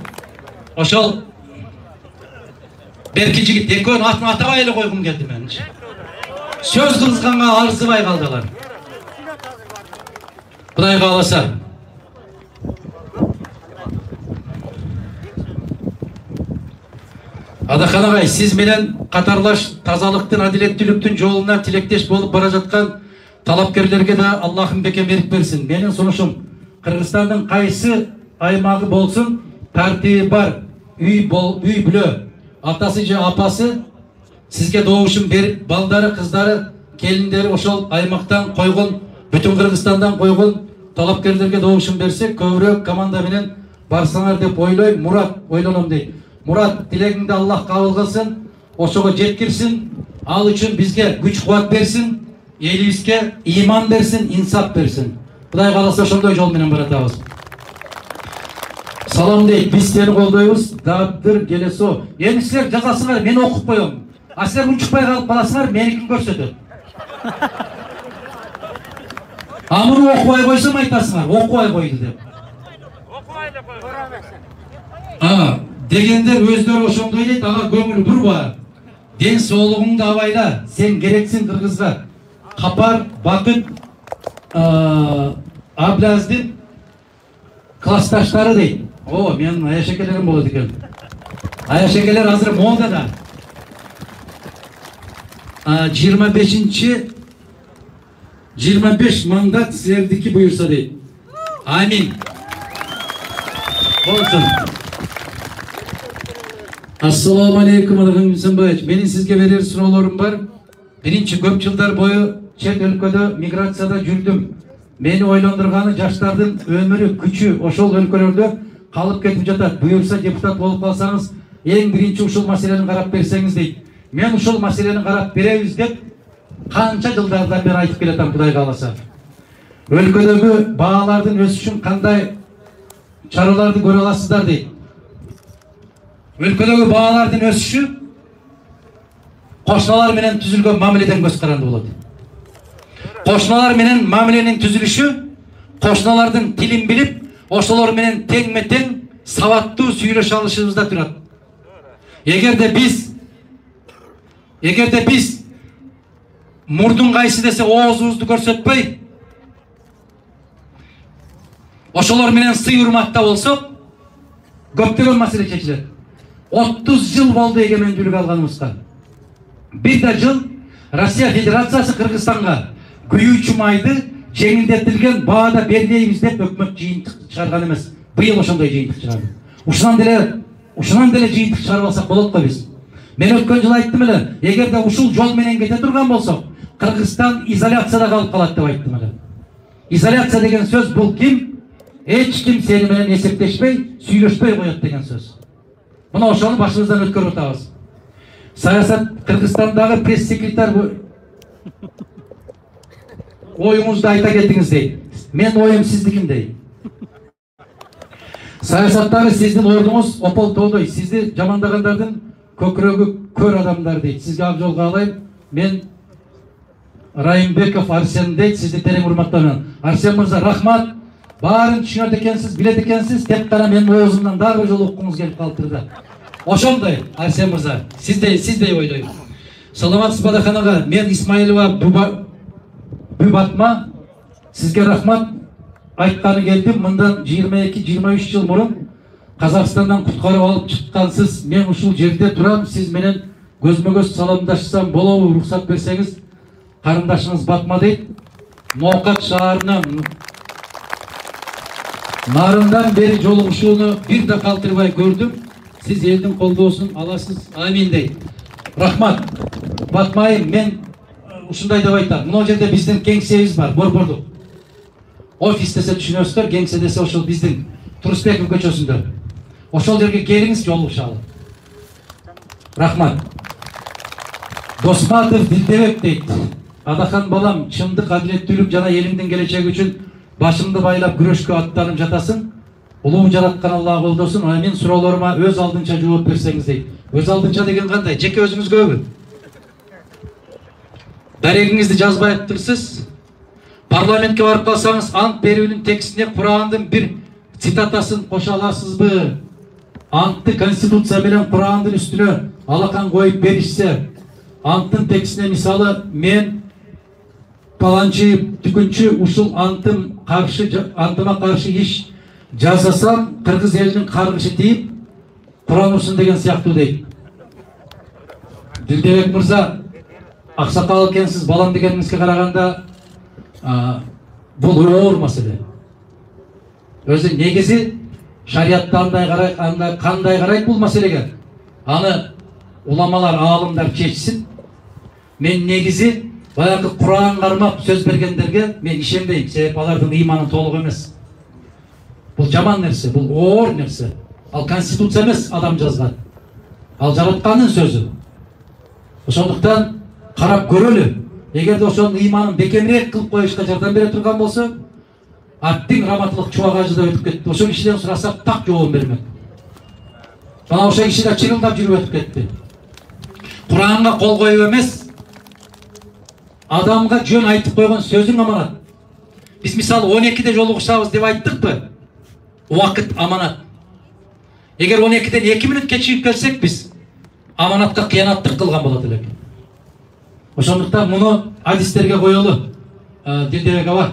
ошол берки жигит экөөнүн атын атабай эле койгум келди мен. Сөз кылышканга арзыбай калдылар. Кудай кааласа. Адахан агай, сиз менен катарлаш тазалыктын, адилеттүүлүктүн жолуна тилектеш болуп бара жаткан талапкерлерге да Аллахым бекем берип берсин. Менин сунушум, Кыргызстандын кайсы аймагы болсун, тартиби бар, үй бүлө, атасы же апасы сизге добушум берип, балдары, кыздары, келиндери ошол аймактан койгон, бүтүн Кыргызстандан койгон талапкерлерге добушум берсе, көбүрөөк команда менен барсаңар деп ойлойм. Мурат ойлоном дейт. Мурат, тилегиңди Аллах кабыл кылсын, ошого жеткирсин, ал үчүн бизге күч кубат берсин, элибизге иман берсин, инсап берсин. Кудай кааласа ошондой жол менен баратабыз. Салам дейт, биз сени колдойбуз, Дабдыр Келесо. Эми силер жазасыңар, мен окуп коем. А силер унчукпай калып каласыңар, меникин көрсөтөт. А муну окубай койсом айтасыңар, окубай койду деп. Дегендер өздөрү ошондой дейт, ага көңүл бурба. Ден соолугуңду абайла, сен керексиң Кыргызга. Капар, Бакыт, Аблаздын классташтары дейт. О, менин аяшекелерим болот экен. Аяшекелер азыр модада. 25 мандат силердики буюрса дейт. Амин. Болсун. Ассаламу алейкум, Алахан Кимсанбаевич. Менин сизге берер суроолорум бар. Биринчи, көп жылдар бою чет өлкөдө миграцияда жүрдүм. Мени ойлондурганы жаштардын өмүрү, күчү ошол өлкөлөрдө калып кетип жатат. Буюрса депутат болуп калсаңыз, эң биринчи ушул маселени карап берсеңиз дейт. Мен ушул маселени карап беребиз деп канча жылдардан бери айтып келатам, Кудай кааласа. Өлкөдөгү баалардын өсүшүн кандай чараларды көрө аласыздар дейт. Өлкөдөгү баалардын өсүшү кошуналар менен түзүлгөн мамиледен көз каранды болот. Кошуналар менен мамиленин түзүлүшү, кошуналардын тилин билип, ошолор менен тең-тең сабаттуу сүйлөшө алышыбызда турат. Эгерде биз мурдун кайсы десе оозубузду көрсөтпөй, ошолор менен сый урматта болсок, көптөгөн маселе чечилет. 30 жыл болду эгемендүүлүк алганыбызга. Бир да жыл Россия Федерациясы Кыргызстанга күйүүчү майды жеңилдетилген баада бербейбиз деп өкмөт жыйынтык чыгарган эмес. Быйыл ошондой жыйынтык чыгарды. Ушунан деле жыйынтык чыгарып алсак болот го биз. Мен өткөн жыл айттым эле, эгерде ушул жол менен кете турган болсок, Кыргызстан изоляцияда калып калат деп айттым эле. Изоляция деген сөз бул ким? Эч ким сени менен эсептешпей, сүйлөшпөй коет деген сөз. Мына ошону башыбыздан өткөрүп атабыз. Саясат Кыргызстандагы пресс-секретарь оюңузду айта кетиңиз дейт. Мен оюм сиздикин дейт. Саясаттагы сиздин ордуңуз опол тоодой. Сизди жамандагандардын көкүрөгү көр адамдар дейт. Сизге ак жол каалайм. Мен Райымбеков Арсен дейт. Сизди терең урматтайм. Арсен мырза, рахмат. Баарын түшүнөт экенсиз, билет экенсиз. Тек гана менин оозумдан дагы бир жолу уккуңуз келип калыптыр. Ошондой, Арсен мырза, сиздей ойлойм. Саламатсызбы Бадаханага, мен Исмаилова Бүбатма, сизге рахмат. Айтканы келдим, мындан 22-23 жыл мурун Казакстандан куткарып алып чыккансыз. Мен ушул жерде турам, сиз менен көзмө-көз саламдашсам болобу, уруксат берсеңиз. Карындашыңыз Батма дейт. Ноокат шаарынан нарындан бери жолугушууну бир да калтырбай көрдүм. Сиз элдин колдоосун аласыз. Амин дейт. Рахмат. Батмайым, мен ушундай деп айтам. Мына жерде биздин кеңсебиз бар, борбордук. Офис десе түшүнөсүздөр, кеңсе десе ошол биздин Турусбеков көчөсүндө. Ошол жерге келиңиз, жолугушалы. Рахмат. Досматов Дилдебек дейт. Адахан балам, чындык, адилеттүүлүк жана элиңдин келечеги үчүн башымды байлап күрөшкө аттанып жатасың. Улуу жараткан Алла колдосун. Амин. Суроолорума өз алдынча жооп берсеңиз дейт. Өз алдынча деген кандай? Жеке өзүңүзгөбү? Дарегиңизди жазбай атырсыз. Парламентке барып калсаңыз, ант берүүнүн текстине Курандын бир цитатасын кошо аласызбы? Антты Конституция менен Курандын үстүнө алакан коюп беришсе, анттын текстине мисалы мен паланчы түкүнчү ушул антыма каршы иш жасасам, кыргыз элинин каргышы тийип, Куран урсун деген сыяктуу дейт. Дилдебек мырза, аксакал экенсиз, балам дегениңизге караганда бул оор маселе. Өзү негизи шариятта кандай карайт бул маселеге? Аны уламалар, аалымдар чечсин. Мен негизи баягы Куран кармап сөз бергендерге мен ишенбейм, себеби алардын ыйманы толук эмес. Бул жаман нерсе, бул оор нерсе. Ал Конституция эмес адам жазган. Ал жараткандын сөзү. Ошондуктан карап көрөлү. Эгерде ошонун ыйманын бекемирээк кылып коюшка жардам бере турган болсо, аттың раматылык чубагажы да өтүп кетти. Ошол кишиден сурасак так жообун бермек. Мына ошол киши да чырылдап жүрүп өтүп кетти. Куранга кол коюп эмес, адамга жөн айтып койгон сөзүң аманат. Биз мисалы 12-де жолугушабыз деп айттыкпы? Убакыт аманат. Эгер 12-ден 2 мүнөт кечигип келсек, биз аманатка кыянаттык кылган болот элек. Ошондуктан муну адистерге коелу. Дилдебек аба.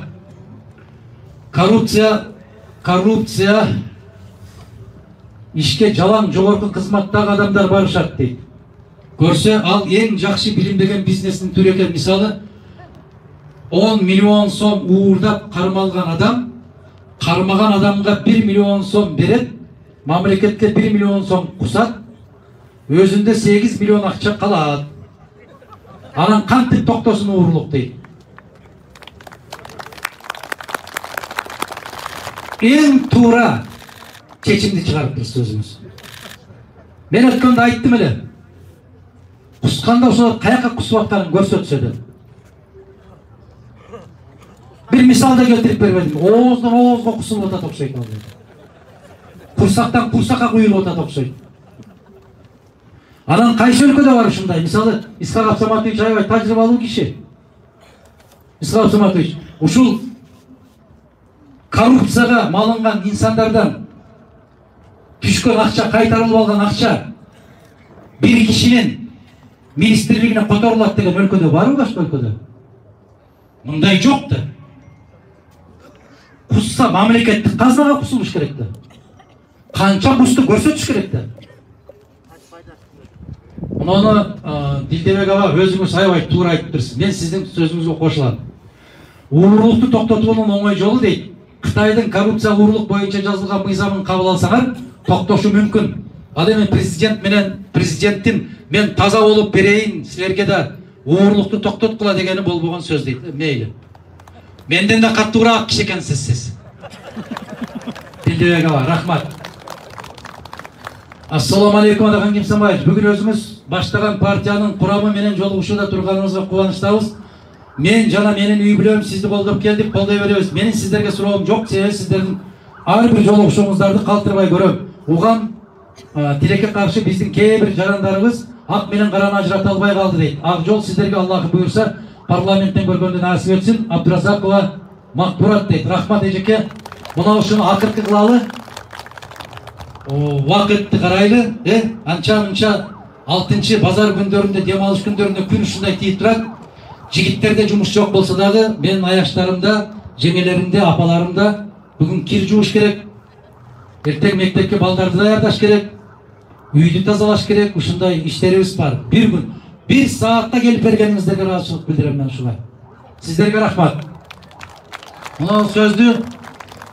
Коррупция ишке жалаң жогорку кызматтагы адамдар барышат дейт. Көрсө, ал эң жакшы билинбеген бизнестин түрү экен. Мисалы 10 миллион сом уурдап кармалган адам кармаган адамга 1 миллион сом берет, мамлекетке 1 миллион сом кусат, өзүндө 8 миллион акча калат. Анан кантип токтосун уурлук дейт. Эң туура чечимди чыгарыптырсыз өзүңүз. Мен өткөндө айттым эле. Кусканда ошо каяка кусуп атканын көрсөтсө деп. Бир мисал да келтирип бербедим. Ооздан оозго кусулуп атат окшойт. Курсактан курсакка куюлуп атат окшойт. Анан кайсы өлкөдө бар ушундай? Мисалы, Исхак Абсаматович аябай тажрыйбалуу киши. Исхак Абсаматович, ушул коррупцияга малынган инсандардан түшкөн акча, кайтарылып алган акча бир кишинин министрлигине которулат деген өлкөдө барбы, башка өлкөдө? Мындай жок да. Кусса мамлекеттик казнага кусулуш керек да. Канча кусту көрсөтүш керек да. Муну Дилдебек аба өзүңүз аябай туура айтыптырсыз. Мен сиздин сөзүңүзгө кошулам. Уурлукту токтотуунун оңой жолу дейт. Кытайдын коррупция уурлук боюнча жазылган мыйзамын кабыл алсаңар, токтошу мүмкүн. Ал эми президенттин мен таза болуп берейин, силерге да Уурулукту токтоткула дегени болбогон сөз дейт. Мейли. Менден да каттуураак киши экенсиз сиз. Дилдебек аба, рахмат. Ассаламу алейкум Адахан Кимсанбаевич. Бүгүн өзүңүз баштаган партиянын курамы менен жолугушууда турганыңызга кубанычтабыз. Мен жана менин үй бүлөм сизди колдоп келдик, колдой беребиз. Менин сиздерге суроом жок, себеби сиздердин ар бир жолугушууңуздарды калтырбай көрөм. Угам тилекке каршы биздин кээ бир жарандарыбыз ак менен караны ажырата албай калды дейт. Ак жол сиздерге Аллах буйрса парламенттен көргөндө насип этсин. Абдуразакова Макбурат дейт. Рахмат эжеке. Мына ушуну акыркы кылалы. Вакытты карайлы, анча-мынча 6-чы базар күндөрүндө, дем алыш күндөрүндө күн ушундай тийип турат. Жигиттерде жумуш жок болсо дагы, менин аяштарымда, жеңелеримде, апаларымда бүгүн кир жууш керек. Эртең мектепке балдарды даярдаш керек. Үйдү тазалаш керек. Ушундай иштерибиз бар. Bir күн, 1 саатта келип бергениңиздерге ыраазычылык билдирем мен ушуга. Сиздерге рахмат. Мына сөздү,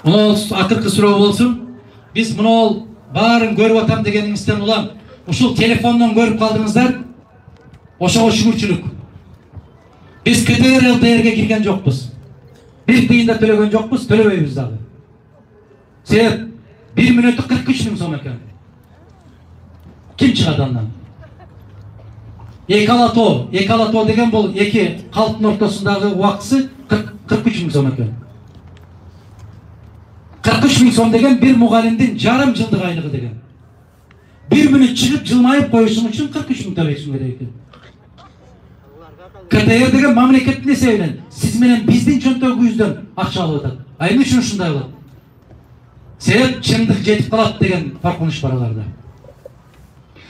мына акыркы суроо болсун. Биз мына баарын көрүп атам дегениңизден улам. Ушул телефондон көрүп калдыңыздар. Ошого шүгүрчүлүк. Biz КТР-ЛДРге кирген жокпуз. Bir тыйын да төлөгөн жокпуз, төлөбөйбүз дагы. Себеп 1 мүнөттү 43 миң сом экен. Ким чыгат андан? Экалато деген бул эки калптын ортосундагы убактысы 43 миң сом экен. 43 миң сом деген bir мугалимдин жарым жылдык айлыгы деген. 1 мүнөт чыгып жылмайып коюшуң үчүн 43 миң төлөйсүң керек экен. КТР деген мамлекеттин эсебинен сиз менен биздин чөнтөгүбүздөн акча алып атат. Эмне үчүн ушундай болот? Себеп чындык жетип калат деген коркунуч бар аларда.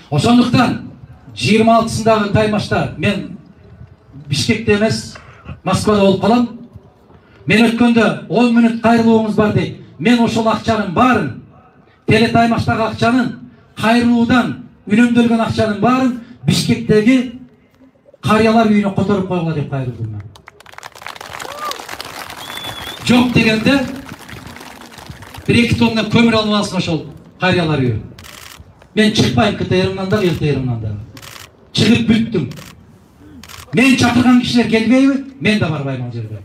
Ошондуктан 26-сындагы таймашта мен Бишкекте эмес, Москвада болуп калам. Мен өткөндө 10 мүнөт кайрылууңуз бар дейт. Мен ошол акчанын баарын, телетаймаштагы акчанын, кайрылуудан үнөмдөлгөн акчанын баарын Бишкектеги карыялар үйүнө которуп койгула деп кайрылдым мен. Жок дегенде 1-2 тонна көмүр алып алсын ошол карыялар үйү. Мен чыкпайм КТР-мдан да, ЛТР-мдан да. Чыгып бүттүм. Мен чакырган кишилер келбейби? Мен да барбайм ал жерге.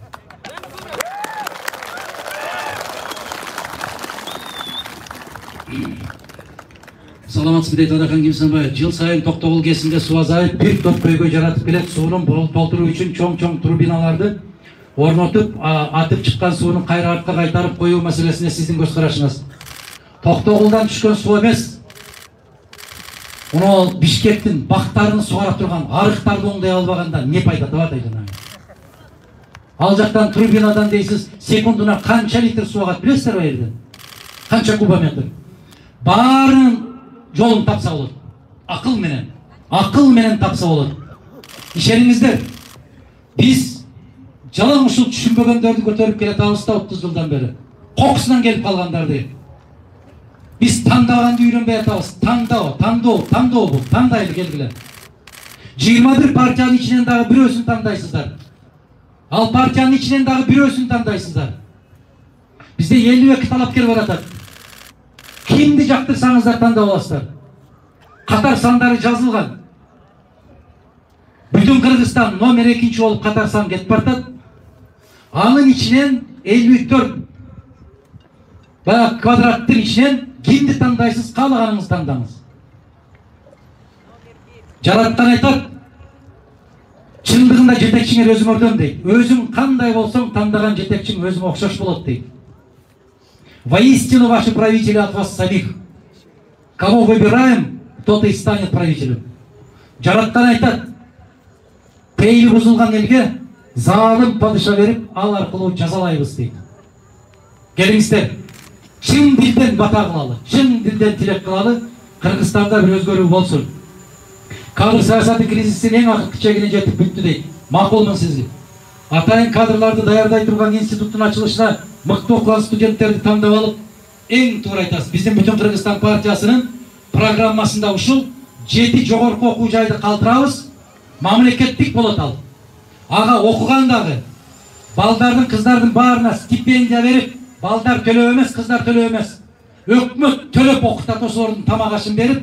Саламатсызбы дейт Адахан Кимсанбаев. Жыл сайын Токтогул кесинде суу азайып, бир топ көйгөй жаратып келет. Суунун толтуруу үчүн чоң турбиналарды орнотуп, атып чыккан сууну кайра артка кайтарып коюу маселесине сиздин көз карашыңыз. Токтогулдан түшкөн суу эмес, мына Бишкектин бактарын сугара турган арыктарды оңдой албаганда не пайда табат айдан. Ал жактан турбинадан дейсиз, секундуна канча литр суу агат билесиздерби жерден? Канча кубометр? Баарын жолун тапса болот. Акыл менен тапса болот. Ишениңиздер. Биз жалаң ушул түшүнбөгөндөрдү көтөрүп келатабыз да 30 жылдан бери. Кокусунан келип калгандарды. Биз тандаганды үйрөнбөй атабыз. Тандоо бул. Тандайлы келгиле. 21 партиянын ичинен дагы бирөөсүн тандайсыздар. Ал партиянын ичинен дагы бирөөсүн тандайсыздар. Бизде 52 талапкер бар атат. Кимди жактырсаңыздар тандап аласыздар. Катар сандары жазылган. Бүтүн Кыргызстан номер 2 болуп катар сан кетип бартат. Анын ичинен 54 квадраттын ичинен кимди тандайсыз, каалаганыңызды тандаңыз. Жараткан айтат, чындыгында жетекчиңер өзүңөрдөн дейт. Өзүң кандай болсоң, тандаган жетекчиң өзүңө окшош болот дейт. Воистину ваши правители от вас самих. Кого выбираем, тот и станет правителем. Жараткан айтат, пейли бузулган элге залым падыша берип, ал аркылуу жазалайбыз дейт. Келиңиздер, чын дилден бата кылалы, чын дилден тилек кылалы, Кыргызстанда бир өзгөрүү болсун. Кадр саясаты кризисинин эң акыркы чегине жетип бүттү дейт. Макулмун сизге. Атайын кадрларды даярдай турган институттун ачылышына мыкты окуган студенттерди тандап алып, эң туура айтасыз. Биздин Бүтүн Кыргызстан партиясынын программасында ушул 7 жогорку окуу жайды калтырабыз, мамлекеттик болот ал. Ага окугандагы балдардын, кыздардын баарына стипендия берип, балдар төлөп эмес, кыздар төлөп эмес. Өкмөт төлөп окутат, ошолордун тамак ашын берип,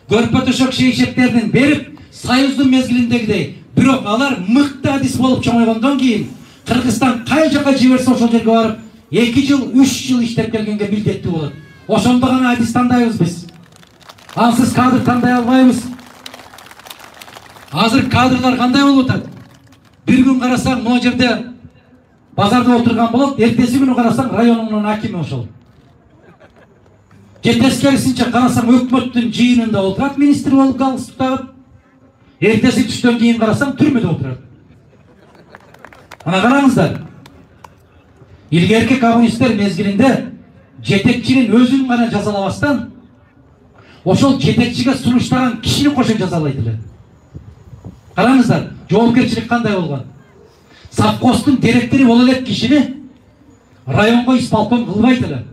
көрпө төшөк шейшектердин берип, союздун мезгилиндегидей Бирок алар мыкты адис болуп чоңойгондон кийин Кыргызстан кай жака жиберсе ошол жерге барып 2 жыл 3 жыл иштеп келгенге милдеттүү болот. Ошондо гана адис тандайбыз биз. Ансыз кадр тандай албайбыз. Азыр кадрлар кандай болуп атат? Bir gün карасаң, могу жерде базарда отурган болот, эртеси күнү карасаң районуңдун акими ошол. Же тескерисинче карасаң өкмөттүн жыйынында отурат, министр болуп галстук тагып. Эртеси түштөн кийин карасаң түрмөдө отурат. Ана караңыздар. Илгерки коммунисттер мезгилинде жетекчинин өзүн гана жазалабастан ошол жетекчиге сунуштаган кишини кошо жазалайт эле. Караңыздар, жоопкерчилик кандай болгон? Совхоздун директори боло элек кишини районго исполком кылбайт эле.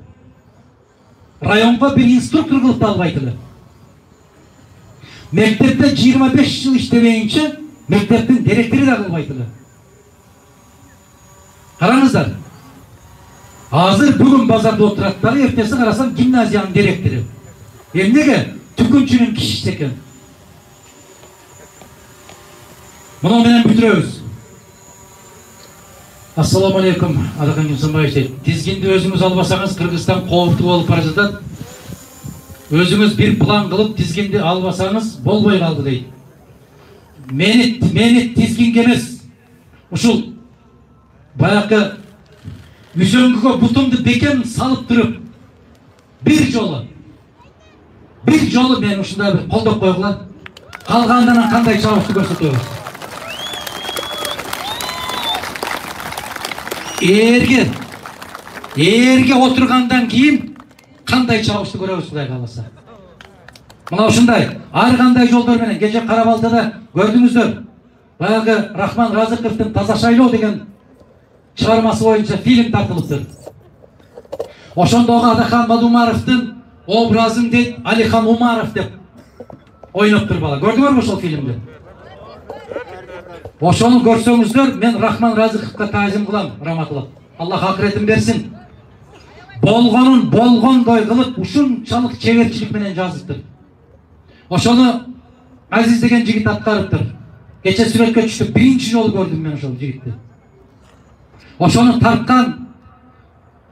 Районго бир инструктор кылып да албайт эле. Мектепте 25 жыл иштебейинче мектептин директори да кылбайт эле. Караңыздар. Азыр бүгүн базарда отурат дагы, эртеси карасаң гимназиянын директору. Эмнеге? Түкүнчүнүн кишиси экен. Муну менен бүтүрөбүз. Ассаламу алейкум, Адакан Кимсанбаевич. Тизгинди өзүңүз албасаңыз, Кыргызстан кооптуу болуп бара жатат. Өзүңүз бир план кылып тизгинди албасаңыз болбой калды дейт. Мени тизгинге эмес, ушул баягы үзөңгүгө бутумду бекем салып туруп бир жолу мен ушундай бир колдоп койгула. Калгандан кандай чабышты көрсөтөбүз. Эрге отургандан кийин кандай чабышты көрөбүз Кудай кааласа. Мына ушундай ар кандай жолдор менен кече Карабалтада көрдүңүздөр. Баягы Рахман Разыковдун Таза шайлоо деген чыгармасы боюнча фильм тартылыптыр. Ошондогу Адахан Мадумаровдун образын дейт Алихан Умаров деп ойноптур бала. Көрдүңөрбү ошол фильмди? Ошону көрсөңүздөр, мен Рахман Разыковго таазим кылам, раматылап. Аллах акыретин берсин. Болгонун болгондой кылып ушунчалык чеберчилик менен жазыптыр. Ошону Азиз деген жигит аткарыптыр. Кече сүрөткө түштүк, биринчи жолу көрдүм мен ошол жигитти. Ошону тарткан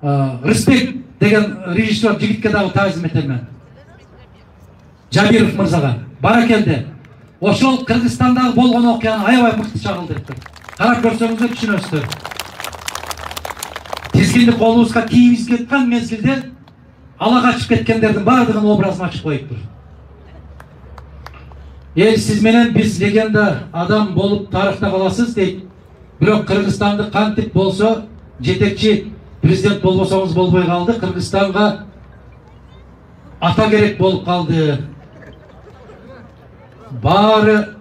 Рысбек деген режиссер жигитке дагы таазим этем мен. Жабиров мырзага. Баракелде. Ошол Кыргызстандагы болгон окуяны аябай мыкты чагылдырыптыр. Карап көрсөңүздөр түшүнөсүздөр. Тизгинди колубузга кийип кеткен мезгилде ала качып кеткендердин баардыгын образын ачып коюптур. Сиз менен биз легенда адам болуп тарыхта каласыз дейт. Бирок Кыргызстанды кантип болсо жетекчи президент болбосоңуз болбой калды. Кыргызстанга ата керек болуп калды. Баары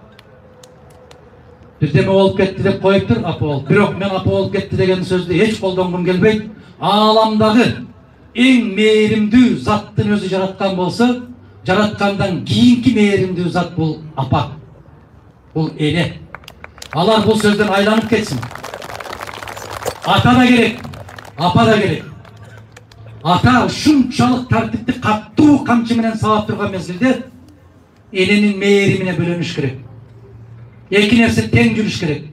бирдеме болуп кетти деп коюптур, апа болуп. Бирок мен апа болуп кетти деген сөздү эч колдонгум келбейт. Ааламдагы эң мээримдүү заттын өзү жараткан болсо, жараткандан кийинки мээримдүү зат бул апа. Бул эне. Алар бул сөздөн айланып кетсин. Ата да керек, апа да керек. Ата ушунчалык тартипти каттуу камчы менен сабап турган мезгилде эненин мээримине бөлөнүш керек. Эки нерсе тең жүрүш керек.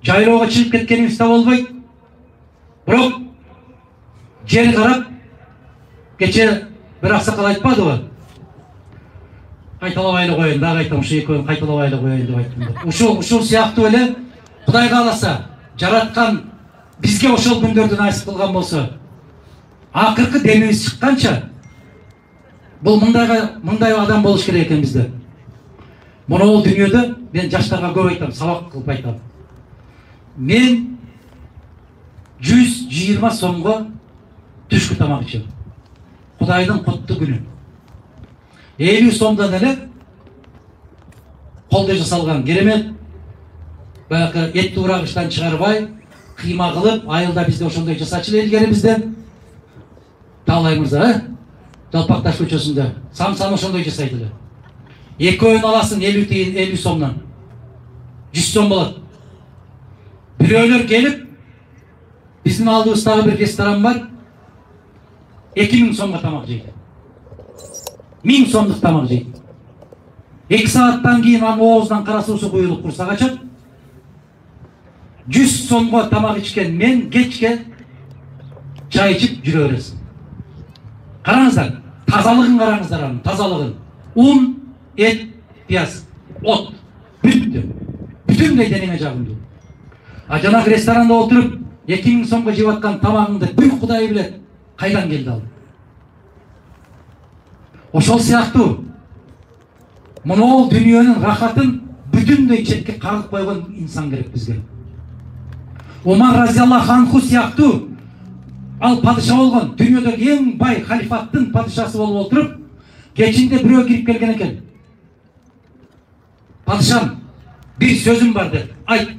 Жайлоого чыгып кеткенибиз да болбойт. Бирок жер карап кече бир аксакал айтпадыбы? Кайталабай эле коеюн, дагы айтам, ушу экөөнү кайталабай эле коеюн деп айттым. Ушул сыяктуу эле Кудай кааласа жараткан бизге ошол күндөрдү насип кылган болсо, акыркы демибиз чыкканча бул мындай адам болуш керек экен бизде. Мына дүйнөдө мен жаштарга көп айтам, сабак кылып айтам. Мен 120 сомго түшкү тамак ичем. Кудайдын куттуу күнү. 50 сомдон эле колдо жасалган керемет баягы этти урагычтан чыгарбай, кыйма кылып, айылда бизде ошондой жасачылы илгерибизден. Таалай мырза, Жалпакташ көчөсүндө самсан ошондой жасайт эле. Экөөнү аласың 50 сомдон. 100 сом болот. Бирөөлөр келип, биздин алдыбыздагы бир ресторан бар. 2000 сомго тамак жейт. 1000 сомдук тамак жейт. 2 сааттан кийин анын оозунан кара суусу куюлуп курсак ачат. 100 сомго тамак ичкен мен кечке чай ичип жүрө бересиң. Караңыздар, тазалыгын караңыздар анын, тазалыгын. Un, et, piyaz, ot, бүттү. Бүтүндөй денеңе жагымдуу. А жанагы ресторанда отуруп 2000 сомго жеп аткан тамагыңды бир Кудай билет кайдан келди ал. Ошол сыяктуу монол дүйнөнүн рахатын бүтүндөй четке кагып койгон инсан керек бизге. Умар разияллаху анху сыяктуу ал падыша болгон, дүйнөдөгү эң бай халифаттын падышасы болуп отуруп, кечинде бирөө кирип келген экен. Падышам, бир сөзүм бар деп, айт.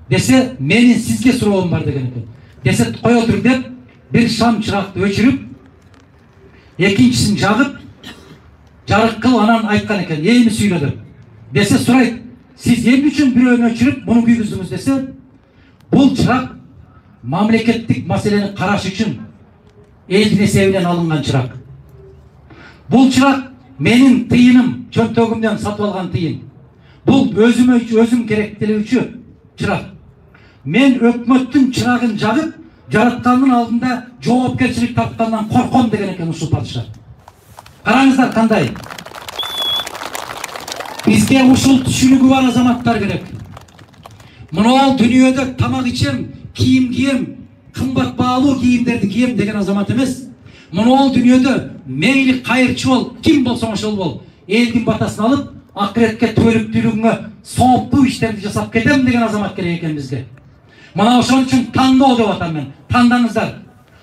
Десе, менин сизге суроом бар деген экен. Десе, кой отур деп, бир шам чыракты өчүрүп, экинчисин жагып, жарык кыл, анан айткан экен, эми сүйлө деп. Десе, сурайт, сиз эмне үчүн бирөөнү өчүрүп, муну күйгүздүңүз десе, бул чырак мамлекеттик маселени караш үчүн элдин эсебинен алынган чырак. Бул чырак менин тыйыным, чөнтөгүмдөн сатып алган тыйын. Бул өзүм керектелүүчү чырак. Мен өкмөттүн чырагын жагып, жараткандын алдында жоопкерчилик тарткандан корком деген экен ушул падыша. Караңыздар кандай. Бизге ушул түшүнүгү бар азаматтар керек. Мынау дүйнөдө тамак ичем, кийим кийем, кымбат баалуу кийимдерди кийем деген азамат эмес. Мынау дүйнөдө мейли кайырчы бол, ким болсоң ошол бол. Элдин батасын алып, акыретке төлүктүүлүгүңө сооптуу иштерди жасап кетем деген азамат керек экен бизге. Мына ошол үчүн тандоо деп атам мен. Тандаңыздар.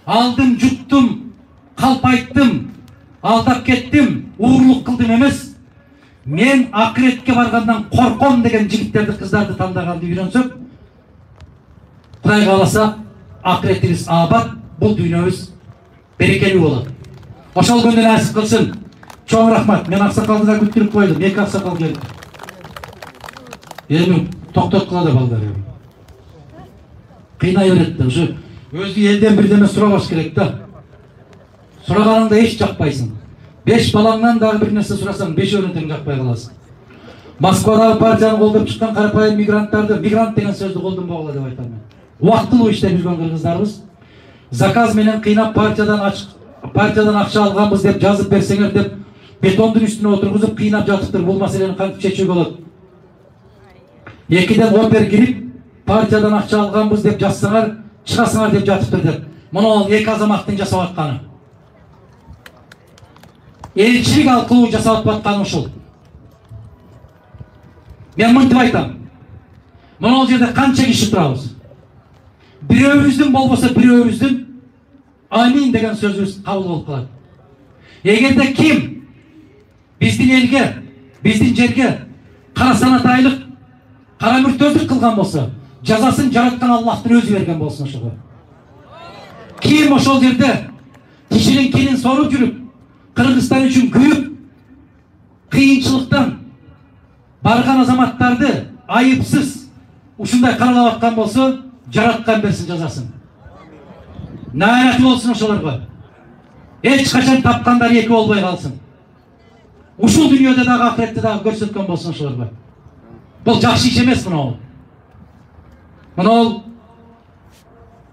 Алдым, жуттум, калпайттым, алдап кеттим, уурлук кылдым эмес. Мен акыретке баргандан корком деген жигиттерди, кыздарды тандаганды үйрөнсөк, Кудай кааласа, акыретибиз абат, бул дүйнөбүз берекелүү болот. Ошол күндү насип кылсын. Чоң рахмат. Мен аксакалды да күттүрүп койдум. 2 аксакал келди. Эми токтоткула да балдар. Кыйнай берет да. Ушу өзү элден бирдеме сурабаш керек да. Сураганыңда эч жакпайсың. 5 балаңдан дагы бир нерсе сурасаң, 5-өөнү тең жакпай каласың. Москвадагы партияны колдоп чыккан карапайым мигранттарды, мигрант деген сөздү колдонбогула деп айтам мен. Убактылуу иштеп жүргөн кыргыздарыбыз заказ менен кыйнап партиядан акча алганбыз деп жазып берсеңер деп бетондун үстүнө отургузуп кыйнап жатыптыр. Бул маселени кантип чечүүгө болот? 2ден опер кирип партиядан акча алганбыз деп жазсаңар, чыгасыңар деп жатыптыр деп. Мына 2 азаматтын жасап атканы. Элчилик алкылуу жасап атканы ушул. Мен мынтип айтам. Мына жерде канча киши турабыз? Бирөөбүздүн болбосо бирөөбүздүн амин деген сөзүбүз кабыл болуп калат. Эгерде ким биздин элге, биздин жерге кара санатайлык, кара мүртөздүк кылган болсо, жазасын жараткан Аллахтын өзү берген болсун ошого. Ким ошол жерде кишинин келин соруп жүрүп, Кыргызстан үчүн күйүп, кыйынчылыктан барган азаматтарды айыпсыз ушундай каралап аткан болсо, жараткан берсин жазасын. Наяраты болсун ошолорго. Эч качан тапкандар 2 болбой калсын. Ушул дүйнөдө дагы акыретте дагы көрсөткөн болсун ошолорго. Бул жакшы иш эмес мына. Мына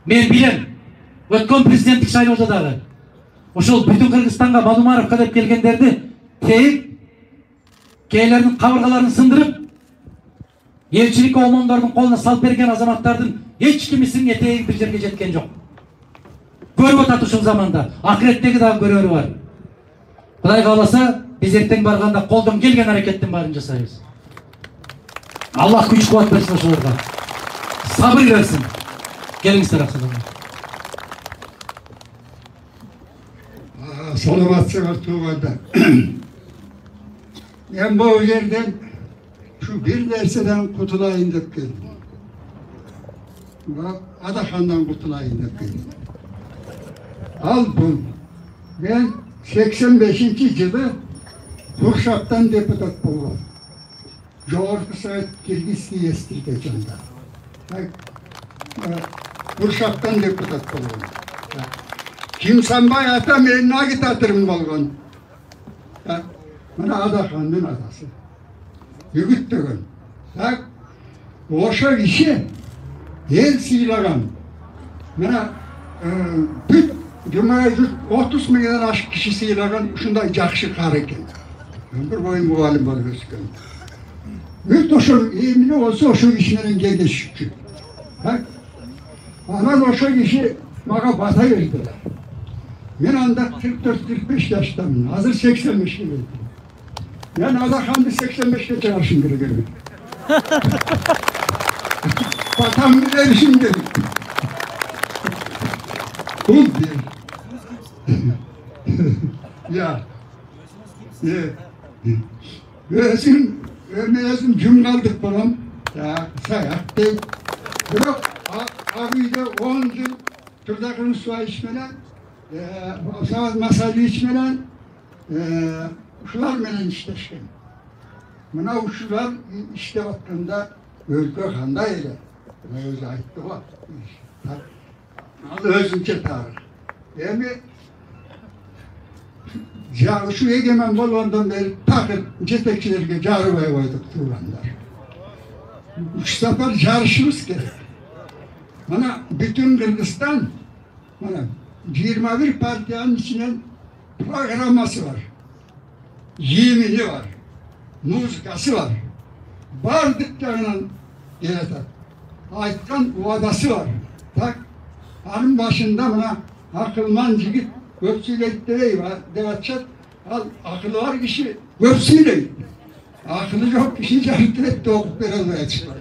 мен билем. Өткөн президенттик шайлоодо дагы ошол бүтүн Кыргызстанга Бадумаровка деп келгендерди тейип, кээлердин кабыргаларын сындырып, элчилик омондордун колуна салып берген азаматтардын эч кимисинин этеги бир жерге жеткен жок. Көрүп атат ушул заманда. Акыреттеги дагы көрөрү бар. Кудай кааласа, биз эртең барганда колдон келген аракеттин баарын жасайбыз. Аллах күч кубат берсин ошолорго. Сабыр берсин. Келиңиздер аксакалдар. Саламатсыңар туугандар. Мен бул жерден şu bir nerседен кутулайын деп келдим. Адахандан кутулайын деп келдим. Al бұл. Мен 85-жылы Куршактан депутат болдум. Жогорку Совет Киргизский естирде жанда. Куршактан депутат болдум. Кимсанбай ата менин агитаторум болгон. Bana Adakan'ın adası. Ügüt dögün. Tak, oşa kişi el sıylagan. Bana büt Cuma'ya 30 milyon aşk kişi sıylagan şunda jakşı kar eken. Bir boyun muvalim bol gözüküyor. Büt oşa emni olsa oşa kişilerin geldi şükür. Tak, anan oşa kişi bana bata verdiler. Ben anda 44-45 yaşındayım. Hazır 85 yılıyım. Ben Adakan'da 85'te çalışım gerekiyorum. Batam bir erişim dedim. Kul bir. Ya. Özüm cüm kaldık falan. Ya sayak değil. Bırak abide 10 yıl turdakını su içmeden masajı içmeden uşular menen işleşken. Buna uşular işte hakkında ülke kanda ile. Buna özü aitti var. Özünce tarih. Yani şu egemen bolondan beri takıp cetekçilerine carıbaya koyduk tuğlanlar. Üç sefer carışımız gerek. Bana bütün Kırgızistan, bana 21 partiyanın içine programması var. Yemini var. Muzikası var. Bardıklarının yaratar. Aytkan vadası var. Tak, hanım başında bana akılman cigit göpsüyle var. Devatçat, al akıllı var kişi göpsüyle. Akıllı yok kişi carıtır etti okup verilmeye çıkıyor.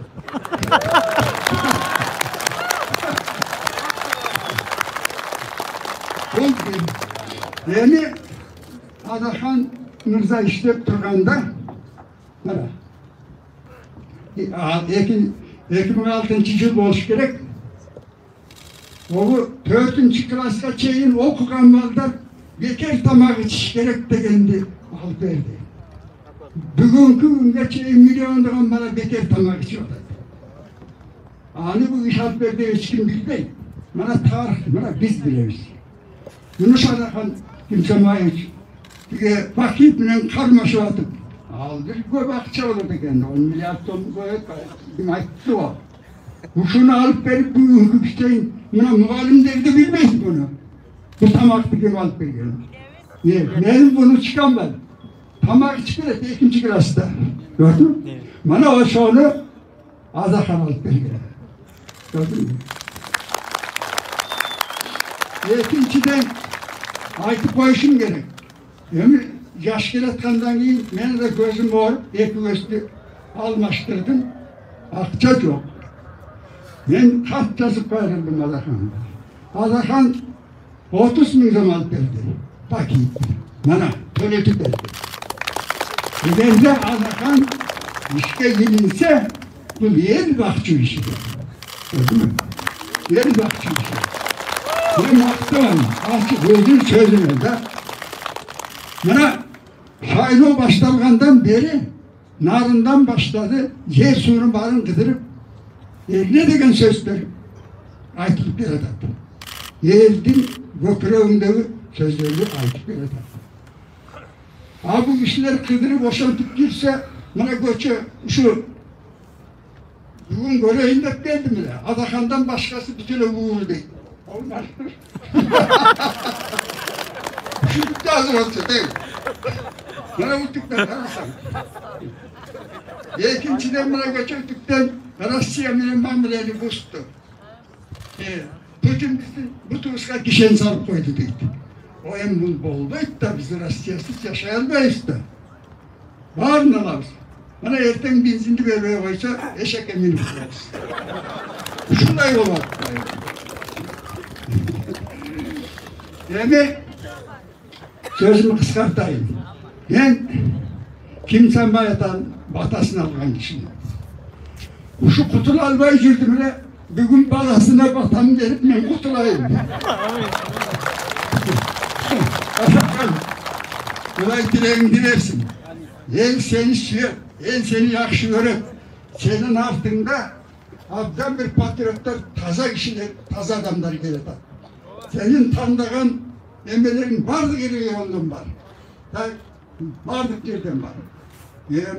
Yani Adakan Mirza işlep turganda 2006 yıl boş gerek. O 4. klasa çeyin okugan mallar bekar tamak içiş gerek degendi al verdi. Bugünkü günde çeyin milyondan bana bekar tamak içiyorlar. Ani bu iş al verdi hiç kim bilmey. Bana tarih, bana biz biliriz. Yunus Adakan kimse mayıç. Vakit bilen karmaşı atıp aldır, göbek akça olurdu kendi. 10 milyar ton göbek ayıttı o. Kuşunu alıp verip bugünkü işleyin. Buna muhalim derdi bilmeyiz bunu. Bu tamaktı gibi alıp veriyorum. Benim bunu çıkan ben. Tamak çıkıyor, ikinci klasta. Gördün mü? Bana o şunu Adakan alıp veriyorum. Gördün mü? İkinciden aytıp koyuşum gerek. Yani yaş geletkandan iyi, benim de gözüm var, iki gözlü almıştırdım, akça yok. Ben kart yazıp koyardım Adakan'a. Adakan 30 milyon alıp verdi. Bakayım, bana, politik verdi. Ben de Adakan işe gelinse, bu yer bakçı işidir. Gördün mü? Yer bakçı işidir. Ben baktım, açık gözün sözüne de, bana Şahinol başlangandan beri narından başladı, yer suyunu barın kıdırıp ne degen sözler aytıp bir adam. Yerin gökreğindeki sözleri aytıp bir adam. Ha bu işler kıdırıp boşaltıp girse bana göçe şu bugün göreğinde geldi mi de Adakan'dan başkası bir türlü vuğur değil. Olmaz. Şimdi de hazır olsa değil. Bana vurduktan arasam. İkinciden bana göçürdükten Rusya benim beni bozdu. Putin bu tuşka kişen sarıp koydu dedi. O emnul boldu da biz Rusya'sız yaşayamayız da. Var mı lan? Bana erten benzinli vermeye koysa eşek eminim kurarız. Şunda yol var. Yani sözümü kıskartayım. Ben kimsen bayatan batasını alan kişiyim. Şu kutulu almaya girdim bile bugün balasına batam gelip ben kutulayım. Kolay dileğin dilersin. El seni suyup, el seni yakşı görüp, senin altında abdan bir patriotlar, taza kişiler, taza adamlar gelir. Senin tanıdığın emelerin vardı geliyor ondan var. Bardıq yerden var.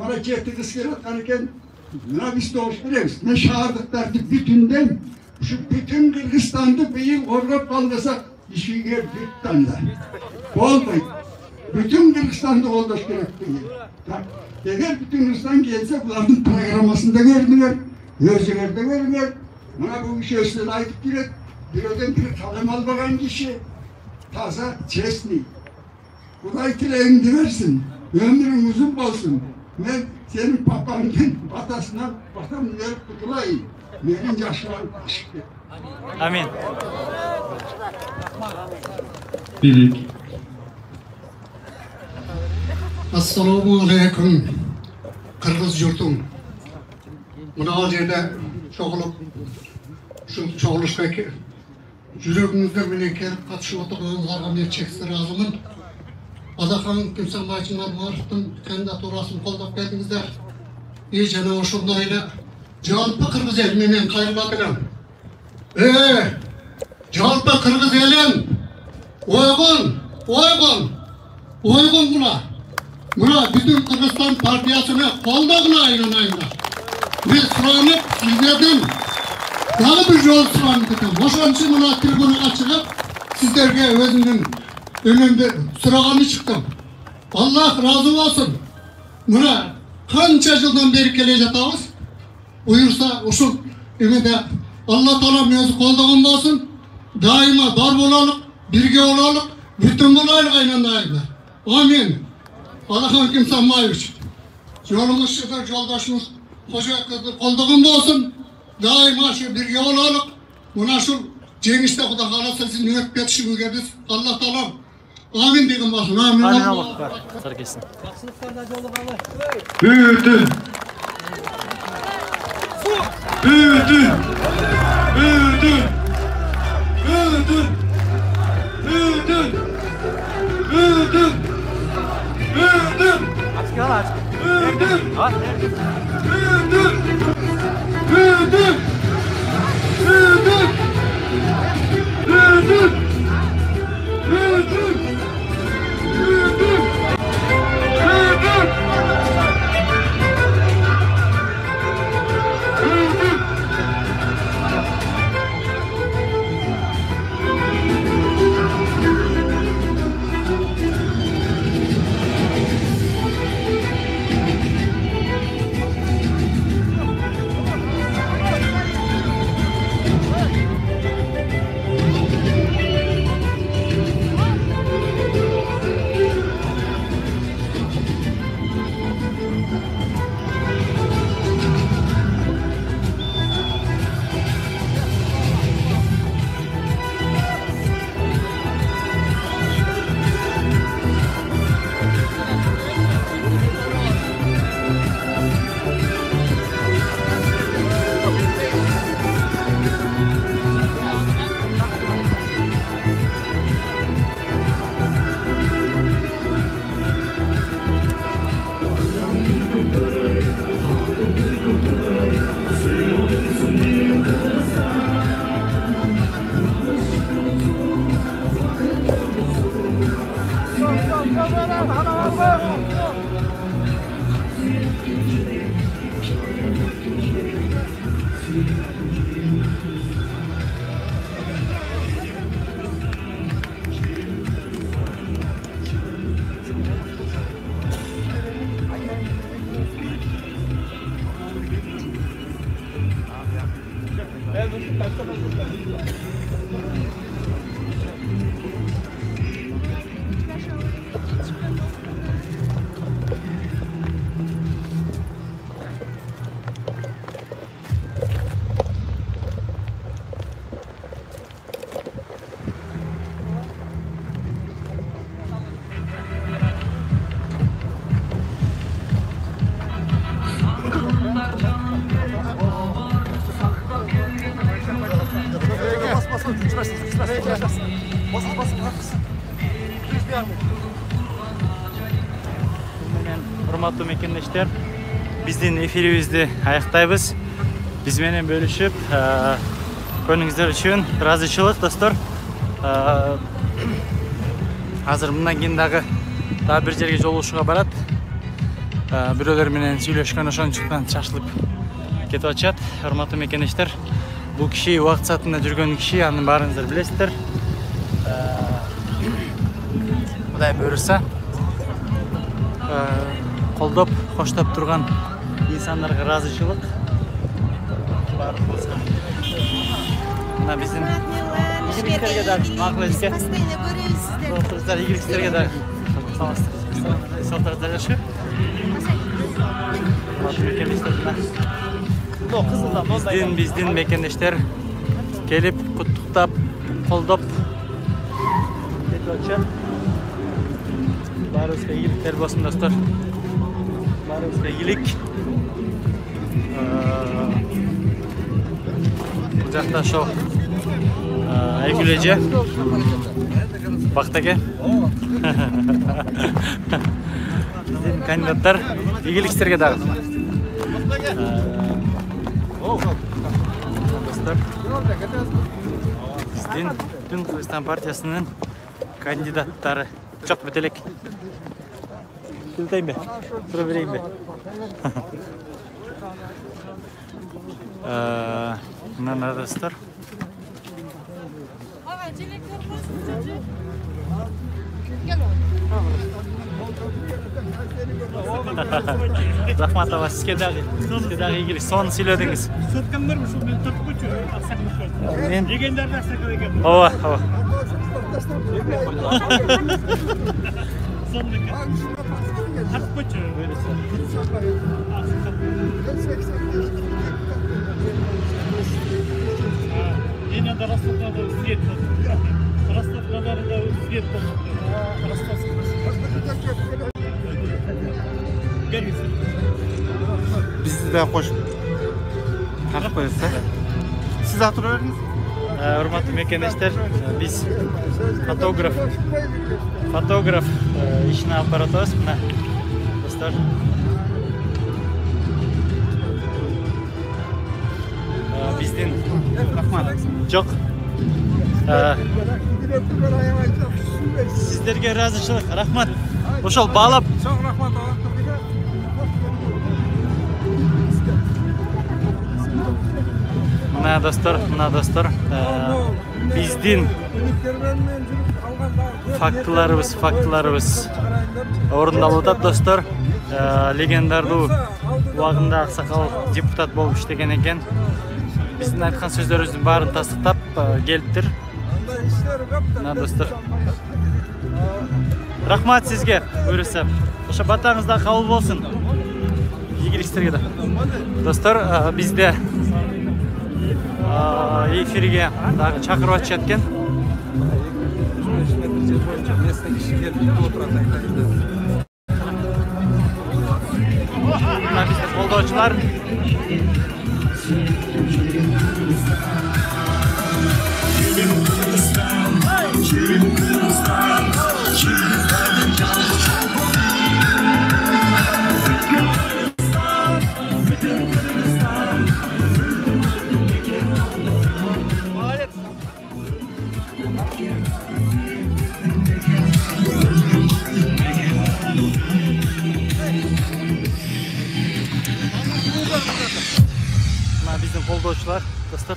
Bana çekti kısket atkanıken buna biz doğuş biliriz. Ne çağırdıklar ki bütünden şu bütün Kırgızistan'da bir yıl orada kalmasak işi yer bütünden. Olmayın. Bütün Kırgızistan'da oldaş gerek değil. Eğer bütün Kırgızistan gelse bunların programmasında gördüler. Gözlerde gördüler. Buna bu işe üstüne layık girer. Bir öden bir kalem al bakan kişi. Taza, çesni. Kulay tileğini versin. Ömrün uzun olsun. Ben senin papanın batasından batam verip kutulayım. Benim yaşlarım aşkı. Amin. Bilik. Assalamu alaikum. Kırgız yurtum. Buna o yerde çoğulup, şu çoğuluştaki yüreğimizden bile gelip katışıp oturduğunuzlarga bir çeksin razımın. Adakan kimsen bayçınlar Muharrif'tin kandidaturasını koldap geldinizler. İyicene oşundayla Jalpa Kırgız elinin kayırlatırım. Jalpa Kırgız elin uygun buna. Buna bütün Kırgızistan partiyasını koldağına inanayınlar. Biz sıranıp sizlerden daha bir yol sıranıp dedim. Boşan için buna tribuna çıkıp sizlerge özümün önünde sırağını çıktım. Allah razı olsun. Buna kança yıldan beri geleceğiz. Buyursa uşul ümide Allah Teala mevzu kolduğum olsun. Daima dar olalım, birge olalım, bütün bulaylık aynandaydılar. Amin. Allah'ın kimse mayuş. Yolumuz şudur, yoldaşımız hoca kolduğum olsun. Daima şu birge olalım. Buna şu cenişte kuda kalasa sizin niyet betişimiz biz. Allah Teala amin dedim olsun. Amin. Amin Allah var. Sarı kesin. Büyüdün. Büyüdün. Büyüdün. Büyüdün. Büyüdün. Büyüdün. Büyüdün. Aç gel aç. Büyüdün. Aç. Büyüdün. Büyüdün. Büyüdün. Büyüdün. Büyüdün. Büyüdün. Büyüdün. Hurmatlı mekendештер, біздің эфирімізді аяқтаймыз. Бізменен бөлішіп, көріңіздер үшін разышылық достар. Азыр мындан кейін дағы daha bir жерге жолугушууга барат. Бирөөлөр менен сүйлөшкөн ошончуктан чачылып кетип атышат. Урматтуу мекендештер, бул киши убакыт саатында жүргөн киши, анын баарыңыздар билесиздер. Кудай буйруса, колдоп, коштоп турган инсандарга ыраазычылык. Мына биздин игиликтерге дагы макул эске. Доктурлар игиликтерге дагы саламатсыздар жашы. Биздин мекендештер келип, куттуктап, колдоп кетип атышат. Баарыбызга ийгиликтер болсун достор. Баарыбызга ийгилик. Бул жакта ошо Айгүл эже, Бактаке. Биздин кандидаттар ийгиликтерге дагы. Достор, биздин Бүтүн Кыргызстан партиясынын кандидаттары. Жок, бетелек. Келтейм бе? Тура берейин бе? Мына достор. Рахмат ага, сизге дагы ийгилик. Соны сүйлөдүңүз. Соткамдар ушул менен тартып койчу. Мен Дегендерди аксакал экен. ооба. Сонун экен. Тартып койчу. Эне да Ростовдо свет болду. Ростовдо да свет болду. Bizi de koş. Takip koyarsa. Siz hatırlıyorsunuz. Урматтуу мекендештер, биз фотограф ишин алып баратабыз. Мына достор. Биздин жок. Сиздерге ыраазычылык. Рахмат. Ошол баалап. Çok rahmat olsun. Мына достор, биздин фактыларыбыз орундалып атат достор. Легендардуу убагында аксакал депутат болуп иштеген экен. Биздин айткан сөздөрүбүздүн баарын тастыктап келиптир. Мына достор. Рахмат сизге, буйруса. Ошо батаңызда кабыл болсун. Ийгиликтерге да. Достор, бизде эфирге дагы чакырып атышат экен. Мына биздин колдоочулар. Биздин колдоочулар, достор.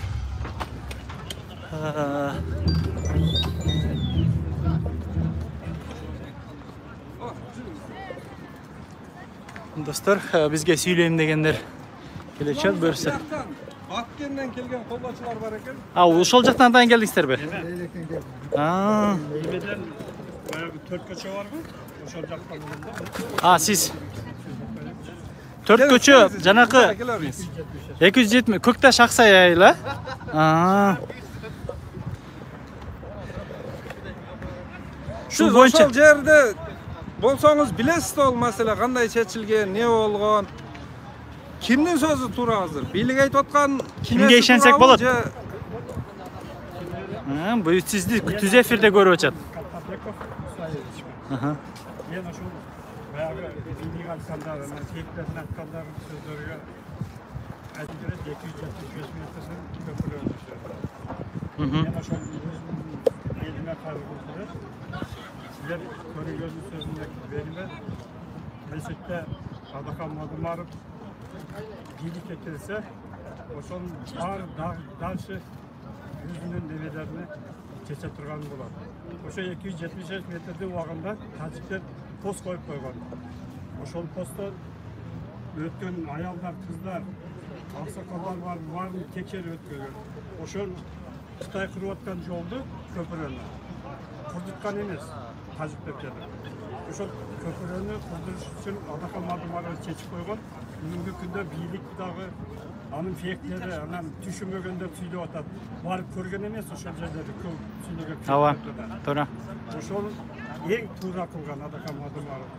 Достор, бизге сүйлөйм дегендер келечет буюрса. Баткенден келген колдоочулар бар экен. Ошол жактан атайын келдиңиздерби? Эймеден баягы 4 көчө барбы? Ошол жактан. Сиз 4 көчө жанакы 270 Көкташ Аксай айла. Siz ошол жерде болсоңуз билесиз ол маселе кандай чечилген, не болгон? Кимдин сөзү туура азыр? Бийлик айтып аткан кимге ишенсек болот? Бул сизди түз эфирде көрүп атат. Мен ошол баягы бийлик айткандар, сейиттердин айткандарын сөздөрүгө айтып берет 275 метрден көпүрөт. Мен ошол элиме кайрылып Sizler körüngözün sözündeki belime Beşik'te Adakan Madumarov iyilik ekilse oşon ağır dalşı yüzünün develerini keçe turgan bolar. Oşo 275 metrede uagında Tacikler post koyup koygan. Oşol posta ötken ayallar, kızlar, aksakallar var mı tekер ötkön. Oşol Xitay kurup atkan joldu köpürönü. Kurdutkan emes Tacikler keldi. Oşol köpürönü kurduruş üçün Adakan Madumarov çeçip koygan. Bugünkü günde birlik dağı anın fiyekleri, anam düşümögönde tüylü atat. Varıp körgen emes oşol yerleri köp tüylüge Ава, doğru. Oşol en tuğra kılgan Adakan Madumarov.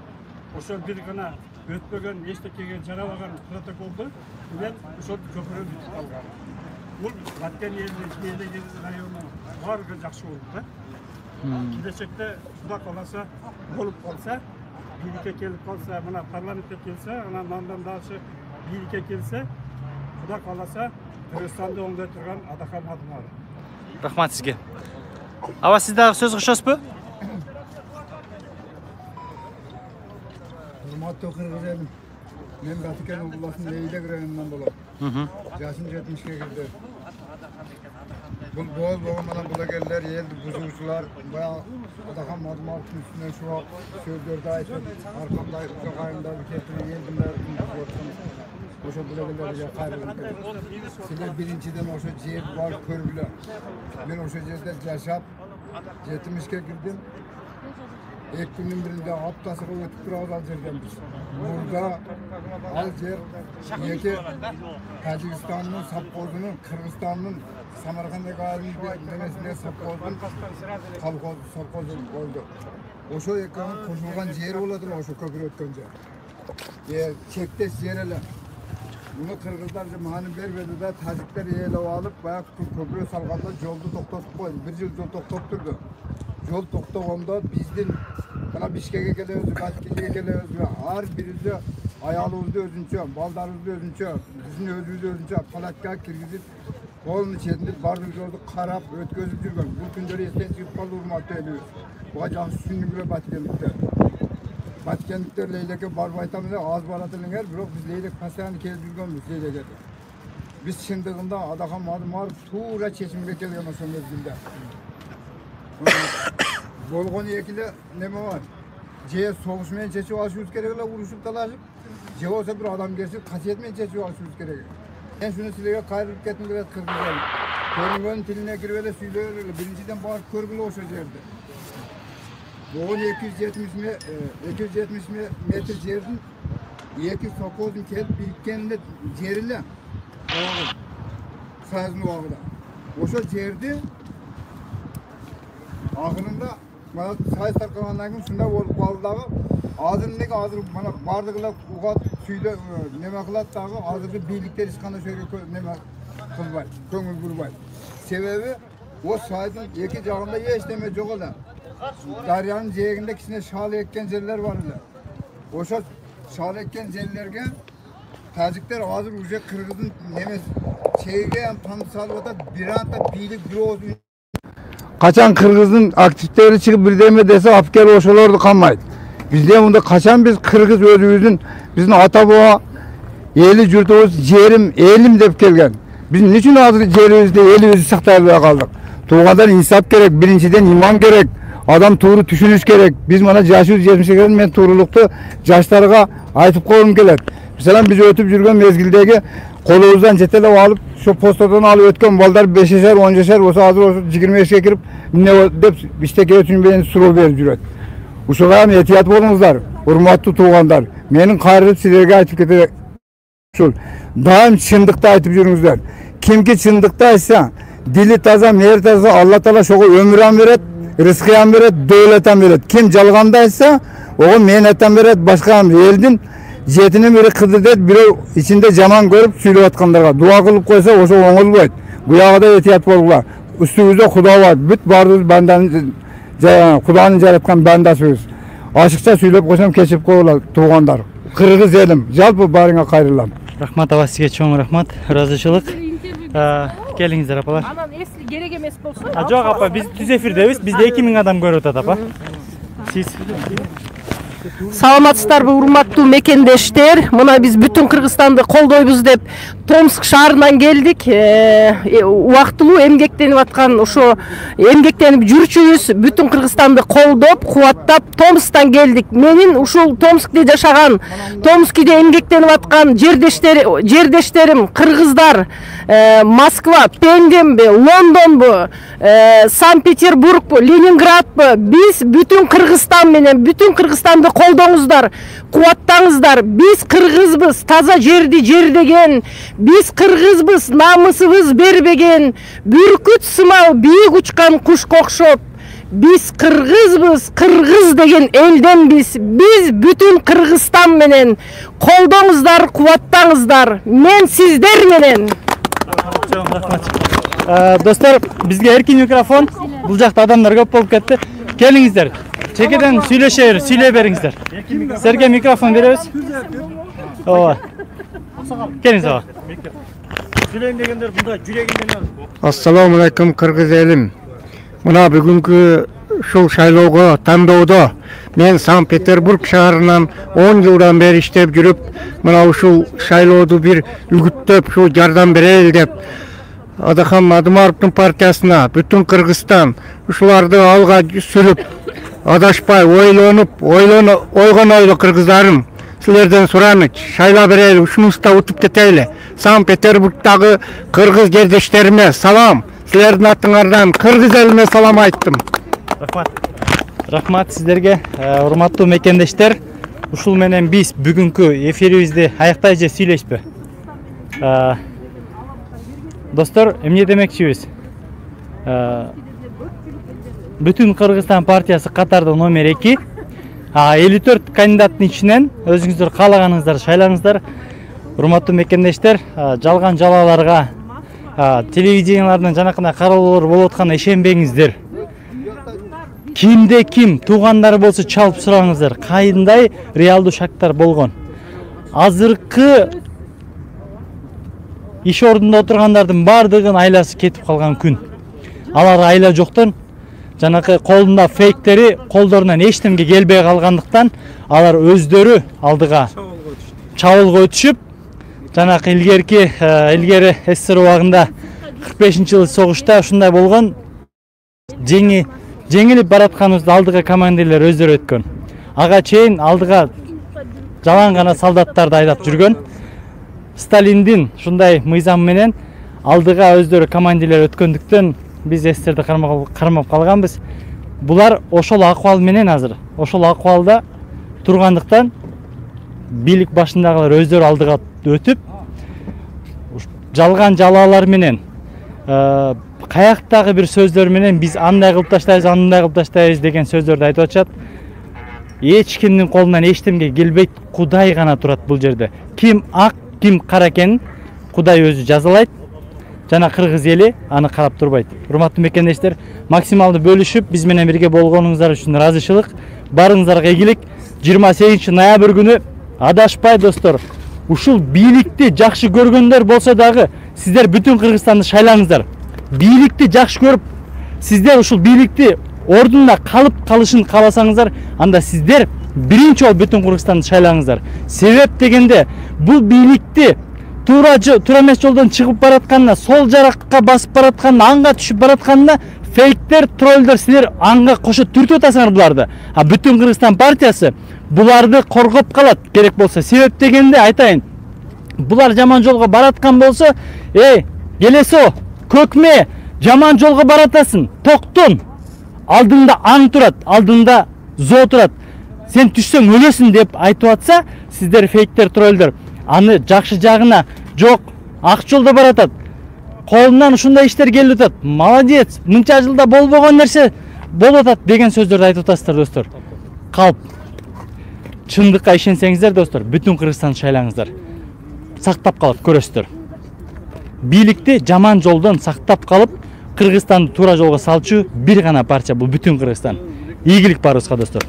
Oşol bir gana ötmögön eştekege jarabagan protokoldu. Bilen oşol köpürön bitip kalgan. Bul Batken yerli rayonu vargı jakşı oldu da. Gelecekte Xuda kalasa olup kalsa, birlikte kelip kalsa, buna parlamente kelse, anandan dağışı birlikte kelse, Xuda kalasa Kırgızstanda onda turgan Adakan Madumarov. Rahmat sizge. Ava siz daha söz kışasızbı? Hurmatlı Kırgız elim. Men Batıken Obulası'nın Leylek rayonundan bolam. Yaşım 70'e girdi. Bu boğaz boğulmadan bula geldiler, yeldi buzuvçular. Bayağı Adakan Madumarov'un üstüne şu sözlerde ayıp. Arkamda uzakayımda bir ketini yeldimler. Oşo bula geldiler ya kayrıldı. Sizler birinciden oşo ciğer var körgüle. Ben oşo ciğerde yaşap 70'e girdim. İlk günün birinde haftasıga ötüp durağız al жерден biz. Burada al yer yeki Tacikistan'ın Sapkoz'unun, Kırgızistan'ın Samarkand'daki halimiz bir denesinde Sapkoz'un Sapkoz'un oldu. Oşo ekranın koşulgan yeri oladır oşo köprü ötkönce. Çektes yerele. Bunu Kırgızlar cımağını vermedi de Tacikler yeyle alıp bayağı köprü salganda yoldu toktatıp koydu. Bir yıl yol toktatıp durdu. Yol toktağında bizden bana Bişkek'e geliyoruz, Batıken'e geliyoruz. Her birisi ayağımızda özünçü, baldarımızda özünçü, bizim özümüzde özünçü, Palatka, Kirgizit, kolun içerisinde bardık yolda karap, ötközüp жүрген. Bu günleri esen çıkıp kaldı hurmatlı ediyoruz. Bu kadar sünnü bile Batıkenlikler. Batıkenlikler Leylek'e barba aytamızda ağız baratılın her, bırak biz Leylek pasayanı kelip жүрgenmiz Leylek'e. Biz şındığında Adakan Madumarov tuğra çeşimge kelgen o son mezgilde. Bolgon ekile neme var? Je soğuşmayan çeçip alışıyoruz gerekle vuruşup dalaşıp. Je olsa bir adam gelsin kasiyetmeyen çeçip alışıyoruz gerek. Ben şunu sizlere kayrılıp kettim biraz Kırgızlar. Körüngön tiline girip söylüyor. Birinciden bağır körgülü olsa yerde. Bolgon 270 metre yerden iki sokozun kelip birikkeninde yerile. Sazın oğuda. Oşo yerde Ağınında bana say sarkalandan gün şunda olup kaldığı ağzındaki ağzı bana bardıkla ugat süyle neme kılat dağı ağzında birlikler iskanda şöyle neme kılbay, köngül burbay. Sebebi o saydım iki cağında yeş deme yok ola. Daryanın ceyeginde kişine şal ekken yerler vardı. O şal ekken yerlerge Tacikler hazır uca Kırgız'ın neme şeyge yan tanısalvada bir anda birlik bir olsun. Kaçan Kırgız'ın aktifleri çıkıp bir deme dese asker oşulardı kalmaydı. Bizde bunda kaçan biz Kırgız özümüzün bizim ata-boğa eli yurtumuz elim dep kelgen. Biz niçin hazır ciğerimizde eli özü saktayıp kaldık? Tuğadan insaf gerek, birinciden iman gerek. Adam tuğru düşünüş gerek. Biz bana yaşıyoruz 70'e gelin men tuğruluktu yaşlarga aytıp koyum keler. Mesela biz ötüp жүрген mezgildeki kolumuzdan çetele alıp şu postadan alıp ötken balдар 5'er 10'er olsa hazır olsa 25'e girip ne dep işteki ötün beni suru verip жүрөт. Uşuğa hem ehtiyat bolunuzlar, hurmatlı tuğanlar. Menin kayrılıp sizlerge aytıp ketip şul. Daim çındıkta aytıp жүрүңүздөр. Kimki çındıkta aytsa, dili taza, mehri taza, Allah Taala şoğu ömüren veret, rızkıyan veret, dövleten veret. Kim jalganda aytsa, oğu mehnetten veret, başka eldin jetini biri kızdı deyip, biri içinde jaman görüp süylep atkanlarga. Dua kılıp koysa, oşo oңolбойт. Buyağa da ehtiyat bolgular. Üstümüzde Xuda var. Büt bardınız bandanın, Xudanın jaratkan bandasınız. Açıkça söylep koysam keçip koyular tuğanlar. Kırgız elim. Жалпы barına kayrılan. Rahmat ava sizge çoğun rahmat. Razıçılık. Gelingizler apalar. Anan esli gerek emes bolsa. Жоқ апа, biz düz efirdemiz. Bizde 2000 adam görüp atат apa. Сиз Саламатсыздарбы, урматтуу мекендештер. Мына биз бүтүн Кыргызстанды колдойбуз деп Томск шаарынан келдик. Убактылуу эмгектенип аткан ошо эмгектенип жүрчүбүз бүтүн Кыргызстанды колдоп, кубаттап Томсктан келдик. Менин ушул Томскте жашаган, Томскиде эмгектенип аткан жердештерим кыргыздар Москва, Пендемби, Лондонбу, Санкт-Петербургбу, Ленинградбы, биз бүтүн Кыргызстан менен бүтүн Кыргызстанды колдоңуздар, кубаттаңыздар. Биз кыргызбыз, таза жерди жердеген, биз кыргызбыз, намысыбыз бербеген, бүркүт сымал бийик учкан кушка окшоп. Биз кыргызбыз, кыргыз деген элденбиз. Биз бүтүн Кыргызстан менен колдоңуздар, кубаттаңыздар. Мен сиздер менен. Достор, бизге эркин микрофон. Бул жакта адамдар көп болуп кетти. Келиңиздер. Чекеден сүйлөй бериңиздер. Силерге микрофон беребиз. Ооба. Келиңиз ага. Сүйлөйм дегендер мында жүрөгүндөн. Ассаламу алейкум кыргыз элим. Мына бүгүнкү ушул шайлоого тандоодо мен Санкт-Петербург шаарынан 10 жылдан бери иштеп жүрүп, мына ушул шайлооду бир үлгүттөп, ушул жардам берели деп Адахам Адымаровдун партиясына бүтүн Кыргызстан ушуларды алга сүрүп, адашпай ойлонуп, ойгон ойло кыргыздарым, силерден сураныч, шайлап берели, ушунубузда утуп кетели. Санкт-Петербургдагы кыргыз жердештериме салам, силердин атыңардан кыргыз элине салам айттым. Рахмат сиздерге, урматтуу мекендештер. Ушул менен биз бүгүнкү эфирибизди аяктай же сүйлөшпү. Достор, эмне демекчибиз? Бүтүн Кыргызстан партиясы катарда номер 2. 54 кандидаттын ичинен өзүңүздөр каалаганыңыздар шайлаңыздар. Урматтуу мекендештер, жалган жалаларга, телевидениялардан жанакындай кароолор болуп атканына ишенбеңиздер. Кимде ким туугандар болсо чалып сураңыздар, кайындай реалдуу шактар болгон. Азыркы иш ордунда отургандардын бардыгын айласы кетип калган күн. Алар айла жоктон жанакы колунда фейктери колдорунан эчтемге келбей калгандыктан алар өздөрү алдыга чабуулга өтүшүп, жанакы илгери СССР убагында 45-жылы согушта ушундай болгон жеңилип баратканыбызды алдыга командирлер өздөрү өткөн. Ага чейин алдыга жалаң гана солдаттарды айдап жүргөн. Сталиндин ушундай мыйзамы менен алдыга өздөрү командирлер өткөндүктөн биз СССРди кармап калганбыз. Булар ошол акыбал менен азыр, ошол акыбалда тургандыктан бийлик башындагылар өздөрү алдыга өтүп, жалган жалаалар менен, каяктагы бир сөздөр менен биз андай кылып таштайбыз деген сөздөрдү айтып атышат. Эч кимдин колунан эчтемге келбейт, Кудай гана турат бул жерде. Ким ак, ким кара экенин Кудай өзү жазалайт. Жана кыргыз эли аны карап турбайт. Урматтуу мекендештер, максималды бөлүшүп биз менен бирге болгонуңуздар үчүн ыраазычылык. Барыңыздарга ийгилик. 28 ноябрь күнү адашпай достор, ушул бийликти жакшы көргөндөр болсо дагы сиздер бүтүн Кыргызстанды шайлаңыздар. Бийликти жакшы көрүп, сиздер ушул бийликти ордунда калышын кааласаңыздар, анда сиздер биринчи жолу бүтүн Кыргызстанды шайлаңыздар. Себеп дегенде бул бийликти туура эмес жолдон чыгып баратканына, сол жаракка басып баратканына, анга түшүп баратканына фейктер, троллдер силер анга кошо түртүп атасыңар буларды. Бүтүн Кыргызстан партиясы буларды коргоп калат керек болсо. Себеп дегенде айтайын, булар жаман жолго бараткан болсо, келесо, көкме, жаман жолго баратасың, токтон. Алдыңда аң турат, алдыңда зоо турат. Сен түшсөң өлөсүң деп айтып атса, сиздер фейктер, троллдер аны жакшы жагына жок, ак жолдо баратат. Колунан ушундай иштер келип атат. Молодец, мынча жылда болбогон нерсе болуп атат деген сөздөрдү айтып атасыздар достор. Калп. Чындыкка ишенсеңиздер достор, бүтүн Кыргызстанды шайлаңыздар. Сактап калып көрөсүздөр. Бийликти жаман жолдон сактап калып, Кыргызстанды туура жолго салчу бир гана партия, бул бүтүн Кыргызстан. Ийгилик барыбызга достор.